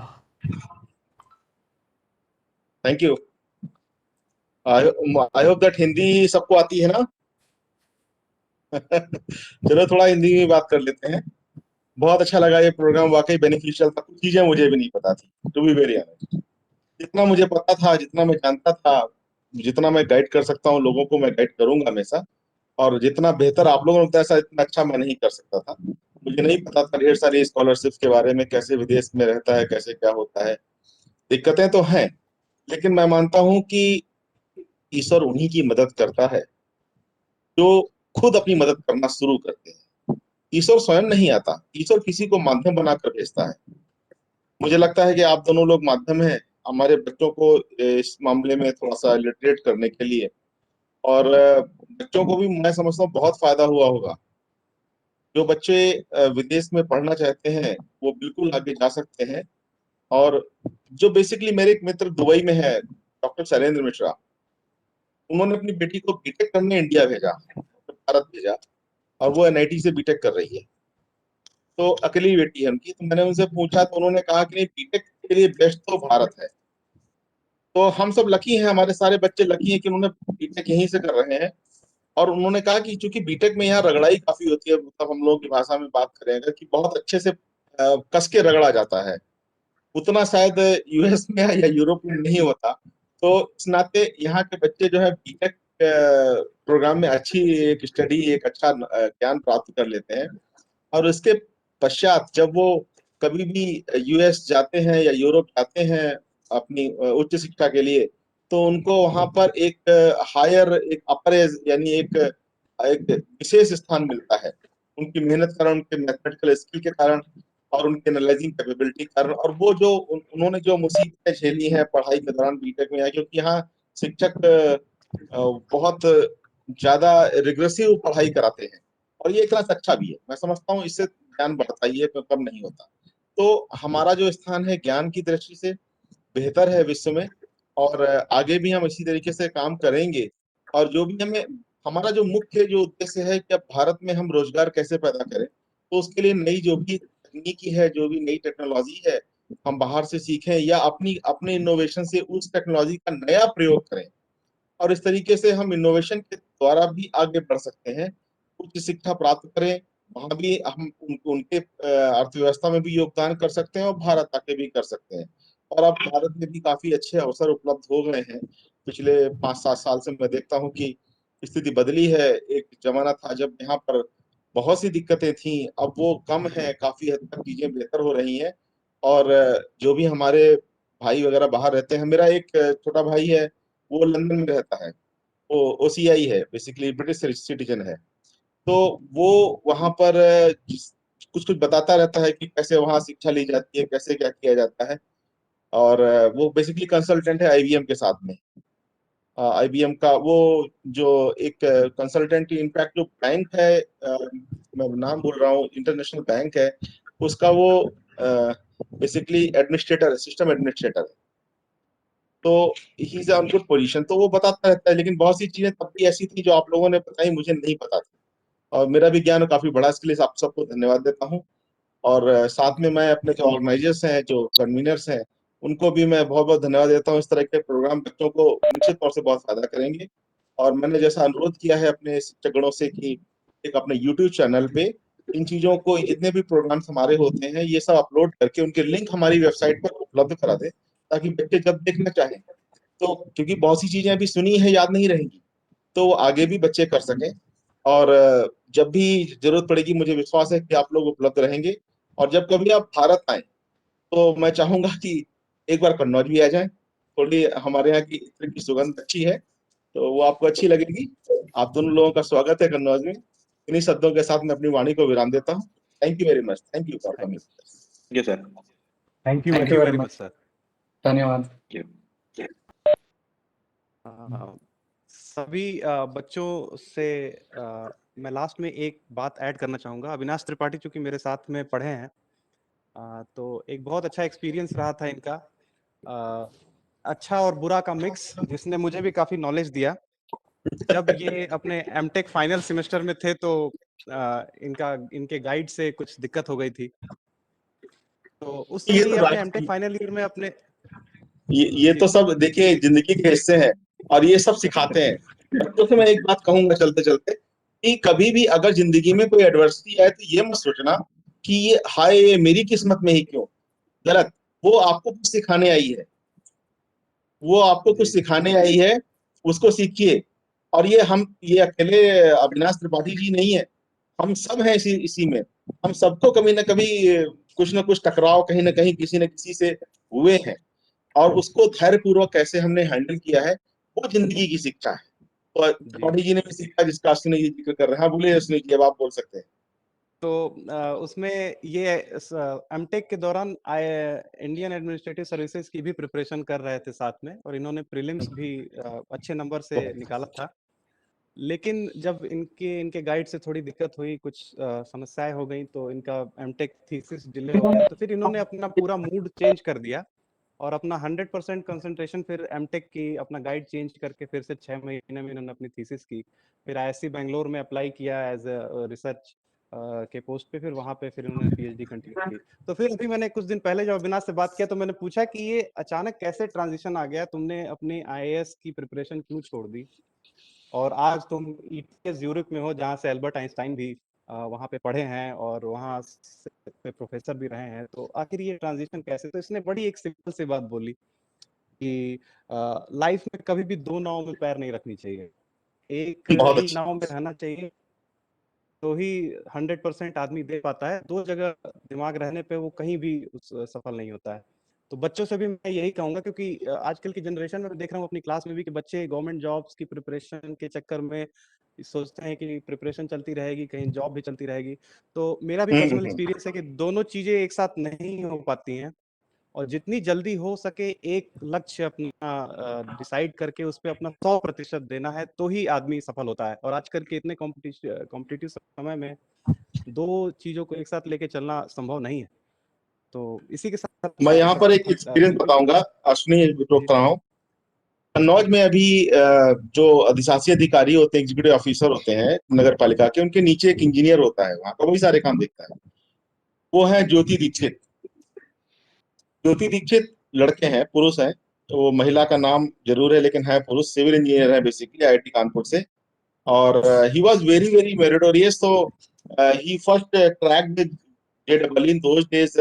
Thank you. I hope that Hindi सबको आती है ना? चलो थोड़ा हिंदी में बात कर लेते हैं। बहुत अच्छा लगा, ये प्रोग्राम वाकई बेनिफिशियल था। कुछ चीजें मुझे भी नहीं पता थी, टू बी वेरी ऑनेस्ट। जितना मुझे पता था, जितना मैं जानता था, जितना मैं गाइड कर सकता हूँ लोगों को, मैं गाइड करूंगा हमेशा। और जितना बेहतर आप लोगों ने बताया, ऐसा इतना अच्छा मैं नहीं कर सकता था। मुझे नहीं पता था ढेर सारी स्कॉलरशिप के बारे में, कैसे विदेश में रहता है, कैसे क्या होता है। दिक्कतें तो हैं, लेकिन मैं मानता हूं कि ईश्वर उन्हीं की मदद करता है जो खुद अपनी मदद करना शुरू करते हैं। ईश्वर स्वयं नहीं आता, ईश्वर किसी को माध्यम बनाकर भेजता है। मुझे लगता है कि आप दोनों लोग माध्यम हैं हमारे बच्चों को इस मामले में थोड़ा सा लिटरेट करने के लिए। और बच्चों को भी मैं समझता हूँ बहुत फायदा हुआ होगा। जो बच्चे विदेश में पढ़ना चाहते हैं वो बिल्कुल आगे जा सकते हैं। और जो बेसिकली मेरे एक मित्र दुबई में है, डॉक्टर शैलेंद्र मिश्रा, उन्होंने अपनी बेटी को बीटेक करने इंडिया भेजा, भारत भेजा, और वो एनआईटी से बीटेक कर रही है। तो अकेली बेटी है उनकी। तो मैंने उनसे पूछा तो उन्होंने कहा कि नहीं, बीटेक के लिए बेस्ट तो भारत है। तो हम सब लकी हैं, हमारे सारे बच्चे लकी हैं कि उन्होंने बीटेक यहीं से कर रहे हैं। और उन्होंने कहा कि चूंकि बीटेक में यहाँ रगड़ाई काफी होती है, मतलब हम लोगों की भाषा में बात करें अगर, कि बहुत अच्छे से कस के रगड़ा जाता है, उतना शायद यूएस में या यूरोप में नहीं होता। तो इस नाते यहाँ के बच्चे जो है बीटेक प्रोग्राम में अच्छी एक स्टडी, एक अच्छा ज्ञान प्राप्त कर लेते हैं। और उसके पश्चात जब वो कभी भी यूएस जाते हैं या यूरोप जाते हैं अपनी उच्च शिक्षा के लिए, तो उनको वहां पर एक हायर, एक अपर एज, यानी एक एक विशेष स्थान मिलता है उनकी मेहनत के कारण, उनके मैथमेटिकल स्किल के कारण और उनके एनालाइजिंग कैपेबिलिटी के कारण। और वो जो उन्होंने जो मुसीबतें झेली हैं पढ़ाई के दौरान बीटेक में, क्योंकि यहाँ शिक्षक बहुत ज्यादा रिग्रेसिव पढ़ाई कराते हैं। और ये एक तरह से अच्छा भी है, मैं समझता हूँ इससे ज्ञान बढ़ता ही है, तो कम नहीं होता। तो हमारा जो स्थान है ज्ञान की दृष्टि से बेहतर है विश्व में, और आगे भी हम इसी तरीके से काम करेंगे। और जो भी हमें, हमारा जो मुख्य जो उद्देश्य है कि अब भारत में हम रोजगार कैसे पैदा करें, तो उसके लिए नई जो भी तकनीकी है, जो भी नई टेक्नोलॉजी है, हम बाहर से सीखें या अपनी अपने इनोवेशन से उस टेक्नोलॉजी का नया प्रयोग करें। और इस तरीके से हम इनोवेशन के द्वारा भी आगे बढ़ सकते हैं, उच्च शिक्षा प्राप्त करें, वहां भी हम उनके अर्थव्यवस्था में भी योगदान कर सकते हैं और भारत आके भी कर सकते हैं। और अब भारत में भी काफी अच्छे अवसर उपलब्ध हो गए हैं। पिछले 5-7 साल से मैं देखता हूँ कि स्थिति बदली है। एक जमाना था जब यहाँ पर बहुत सी दिक्कतें थी, अब वो कम है, काफी हद तक चीजें बेहतर हो रही हैं। और जो भी हमारे भाई वगैरह बाहर रहते हैं, मेरा एक छोटा भाई है, वो लंदन में रहता है, वो ओसीआई है, बेसिकली ब्रिटिश सिटीजन है। तो वो वहां पर कुछ कुछ बताता रहता है कि कैसे वहां शिक्षा ली जाती है, कैसे क्या किया जाता है। और वो बेसिकली कंसल्टेंट है आईबीएम के साथ में। आईबीएम का वो जो एक कंसल्टेंट, इनफैक्ट जो बैंक है, मैं नाम बोल रहा हूँ, इंटरनेशनल बैंक है, उसका वो बेसिकली एडमिनिस्ट्रेटर है, सिस्टम एडमिनिस्ट्रेटर है। तो he is on good position. तो वो बताता रहता है, लेकिन बहुत सी चीजें तब भी ऐसी थी जो आप लोगों ने बताई, मुझे नहीं पता थी। और मेरा भी ज्ञान काफी बड़ा, इसके लिए आप सबको धन्यवाद देता हूँ। और साथ में मैं अपने जो ऑर्गेनाइजर्स हैं, जो कन्वीनर्स हैं, उनको भी मैं बहुत बहुत धन्यवाद देता हूँ। इस तरह के प्रोग्राम बच्चों को निश्चित तौर से बहुत फायदा करेंगे। और मैंने जैसा अनुरोध किया है अपने शिक्षकगणों से कि एक अपने यूट्यूब चैनल पे इन चीजों को, जितने भी प्रोग्राम्स हमारे होते हैं, ये सब अपलोड करके उनके लिंक हमारी वेबसाइट पर उपलब्ध करा दें, ताकि बच्चे जब देखना चाहें, तो क्योंकि बहुत सी चीजें अभी सुनी है याद नहीं रहेंगी, तो आगे भी बच्चे कर सकें। और जब भी जरूरत पड़ेगी, मुझे विश्वास है कि आप लोग उपलब्ध रहेंगे। और जब कभी आप भारत आए, तो मैं चाहूंगा कि एक बार कन्नौज भी आ जाएं। थोड़ी हमारे यहाँ की इत्र की सुगंध अच्छी है, तो वो आपको अच्छी लगेगी। आप दोनों लोगों का स्वागत है कन्नौज में। इन्हीं शब्दों के साथ मैं अपनी वाणी को विराम देता हूँ। Thank you very much. Thank you for coming. Thank you, sir. Thank you Thank you very very much. Much sir. धन्यवाद। Thank you. सभी बच्चों से मैं लास्ट में एक बात ऐड करना चाहूँगा। अविनाश त्रिपाठी चूंकि मेरे साथ में पढ़े हैं, तो एक बहुत अच्छा एक्सपीरियंस रहा था इनका, अच्छा और बुरा का मिक्स, जिसने मुझे भी काफ़ी नॉलेज दिया। जब ये अपने एमटेक फाइनल सेमेस्टर में थे तो इनके गाइड से कुछ दिक्कत हो गई थी, तो उस ये समय ये तो अपने एमटेक फाइनल ईयर में अपने ये तो सब देखिए जिंदगी के हिस्से हैं और ये सब सिखाते हैं। बच्चों से मैं एक बात कहूंगा चलते चलते कि कभी भी अगर जिंदगी में कोई एडवर्सिटी आए तो ये मत सोचना कि ये हाय ये मेरी किस्मत में ही क्यों। गलत। वो आपको कुछ सिखाने आई है, वो आपको कुछ सिखाने आई है, उसको सीखिए। और ये अकेले अविनाश त्रिपाठी जी नहीं है, हम सब हैं इसी में। हम सबको कभी ना कभी कुछ ना कुछ टकराव कहीं ना कहीं किसी न किसी से हुए हैं, और उसको धैर्य पूर्वक कैसे हमने हैंडल किया है वो जिंदगी की शिक्षा है। तो त्रिपाठी जी ने भी सीखा जिसका अश्विनी जी जिक्र कर रहे हैं। हाँ बोलिए अश्विनी जी, अब आप बोल सकते हैं। तो उसमें ये एमटेक के दौरान इंडियन एडमिनिस्ट्रेटिव सर्विसेज की भी प्रिपरेशन कर रहे थे साथ में, और इन्होंने प्रीलिम्स भी अच्छे नंबर से निकाला था। लेकिन जब इनके गाइड से थोड़ी दिक्कत हुई, कुछ समस्याएं हो गई, तो इनका एमटेक थीसिस डिले हो गया। तो फिर इन्होंने अपना पूरा मूड चेंज कर दिया और अपना 100% कंसंट्रेशन फिर एमटेक की अपना गाइड चेंज करके फिर से 6 महीने में इन्होंने अपनी थीसिस की। फिर आईआईएससी बैंगलोर में अप्लाई किया एज रिसर्च के पोस्ट पे, फिर वहां पे फिर उन्होंने पीएचडी कंटिन्यू की। तो फिर अभी मैंने कुछ दिन पहले जब अविनाश से बात किया तो मैंने पूछा कि ये अचानक कैसे ट्रांजिशन आ गया, तुमने अपनी आईएएस की प्रिपरेशन क्यों छोड़ दी और आज तुम ईटीएस ज्यूरिख में हो, जहाँ से एल्बर्ट आइंस्टाइन भी वहाँ पे पढ़े हैं और वहाँ पे प्रोफेसर भी रहे हैं। तो आखिर ये ट्रांजिशन कैसे? तो इसने बड़ी एक सिंपल सी बात बोली कि लाइफ में कभी भी दो नाव में पैर नहीं रखनी चाहिए, एक बहुत ही अच्छा। नाव में रहना चाहिए, तो ही 100% आदमी दे पाता है। दो जगह दिमाग रहने पे वो कहीं भी सफल नहीं होता है। तो बच्चों से भी मैं यही कहूंगा, क्योंकि आजकल की जनरेशन में देख रहा हूँ अपनी क्लास में भी कि बच्चे गवर्नमेंट जॉब्स की प्रिपरेशन के चक्कर में सोचते हैं कि प्रिपरेशन चलती रहेगी, कहीं जॉब भी चलती रहेगी। तो मेरा भी पर्सनल एक्सपीरियंस है कि दोनों चीजें एक साथ नहीं हो पाती हैं, और जितनी जल्दी हो सके एक लक्ष्य अपना डिसाइड करके उस पर अपना 100% देना है, तो ही आदमी सफल होता है। और आजकल के इतने कॉम्पिटिटिव समय में दो चीजों को एक साथ लेके चलना संभव नहीं है। तो इसी के साथ मैं यहाँ पर एक एक्सपीरियंस बताऊंगा, अश्विनी रोक रहा हूँ। कन्नौज में अभी जो अधिशासी अधिकारी होते हैं, एग्जीक्यूटिव ऑफिसर होते हैं नगर पालिका के, उनके नीचे एक इंजीनियर होता है, वहाँ का वही सारे काम देखता है। वो है ज्योति दीक्षित। ज्योति दीक्षित लड़के हैं, पुरुष हैं, तो महिला का नाम जरूर है लेकिन है पुरुष, सिविल इंजीनियर है बेसिकली, आईआईटी कानपुर से। और he was very very meritorious. तो he first cracked JEE in those days,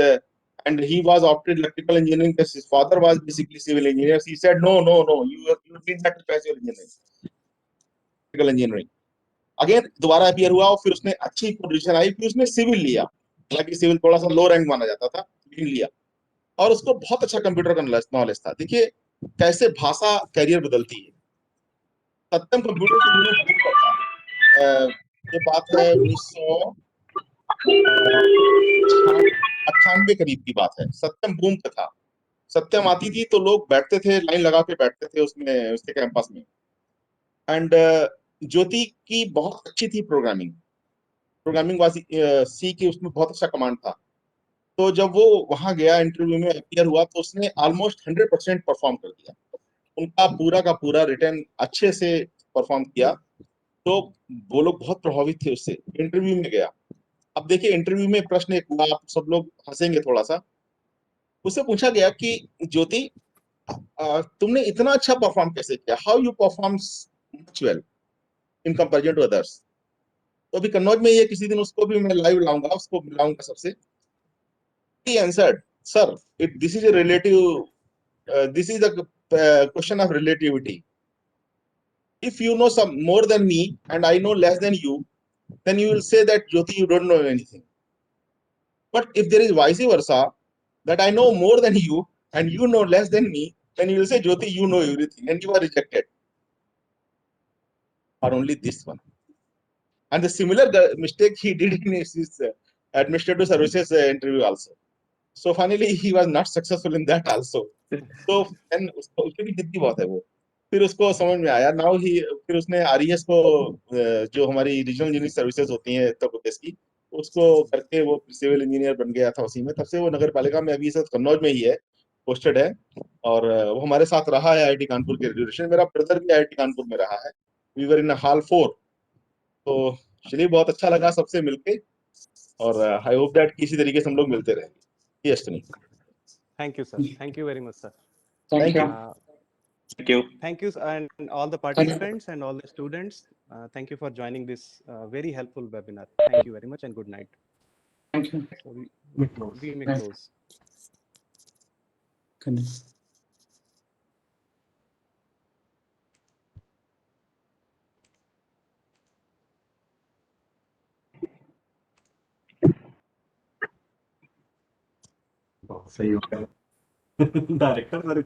and he was opted electrical engineering because his father was basically civil engineer. He said no, you need that special engineering, electrical engineering. Again दोबारा appear हुआ और फिर उसने अच्छी position आई, फिर उसने civil लिया। हालांकि सिविल थोड़ा सा लो रैंक माना जाता था, लेकिन लिया। और उसको बहुत अच्छा कंप्यूटर का नॉलेज था। देखिए कैसे भाषा कैरियर बदलती है। सत्यम कंप्यूटर ये बात है 1998 करीब की बात है। सत्यम बूम का था। सत्यम आती थी तो लोग बैठते थे, लाइन लगा के बैठते थे उसमें, उसके कैंपस में। एंड ज्योति की बहुत अच्छी थी प्रोग्रामिंग वाज सी की, उसमें बहुत अच्छा कमांड था। तो जब वो वहां गया, इंटरव्यू में अपीयर हुआ, तो उसने ऑलमोस्ट 100% परफॉर्म कर दिया। उनका पूरा का पूरा रिटर्न अच्छे से परफॉर्म किया। तो वो लोग बहुत प्रभावित थे उससे। इंटरव्यू में गया। अब देखिए इंटरव्यू में प्रश्न एक हुआ, आप सब लोग हंसेंगे थोड़ा सा। उससे पूछा गया कि ज्योति तुमने इतना अच्छा परफॉर्म कैसे किया, how you perform much well in comparison to others. तो अभी कन्नौज में ये किसी दिन उसको भी मैं लाइव लाऊंगा, उसको मिलाऊंगा सबसे। he answered, sir, this is a relative, this is a question of relativity. If you know some more than me and I know less than you, then you will say that Jyoti, you don't know anything. But if there is vice versa, that I know more than you and you know less than me, then you will say Jyoti, you know everything, and you are rejected. or only this one. And the similar mistake he did in his administrative services interview also. So finally he was not successful in that also. So then उसकी भी जिद्दी बहुत है वो. फिर उसको समझ में आया. Now he फिर उसने RES को जो हमारी रीजनल इंजीनियरिंग सर्विसेज होती हैं उत्तर प्रदेश की, उसको करके वो सिविल इंजीनियर बन गया था उसी में. तब से वो नगर पालिका में अभी सब कन्नौज में ही है, पोस्टेड है, और वो हमारे साथ रहा है IIT कानपुर के ड्यूरेशन. मेरा ब्रदर भी IIT कानपुर में रहा है. We were in hall 4. तो चलिए बहुत अच्छा लगा सबसे मिलके, और आई होप दैट किसी तरीके से हम लोग मिलते रहेंगे. यस नहीं. Thank you, sir. Thank you very much, sir. Thank you. Thank you. Thank you, and all the participants and all the students. Thank you for joining this very helpful webinar. Thank you very much and good night. Thank you. So we may Nice. close. Good night. सही हो गया. Director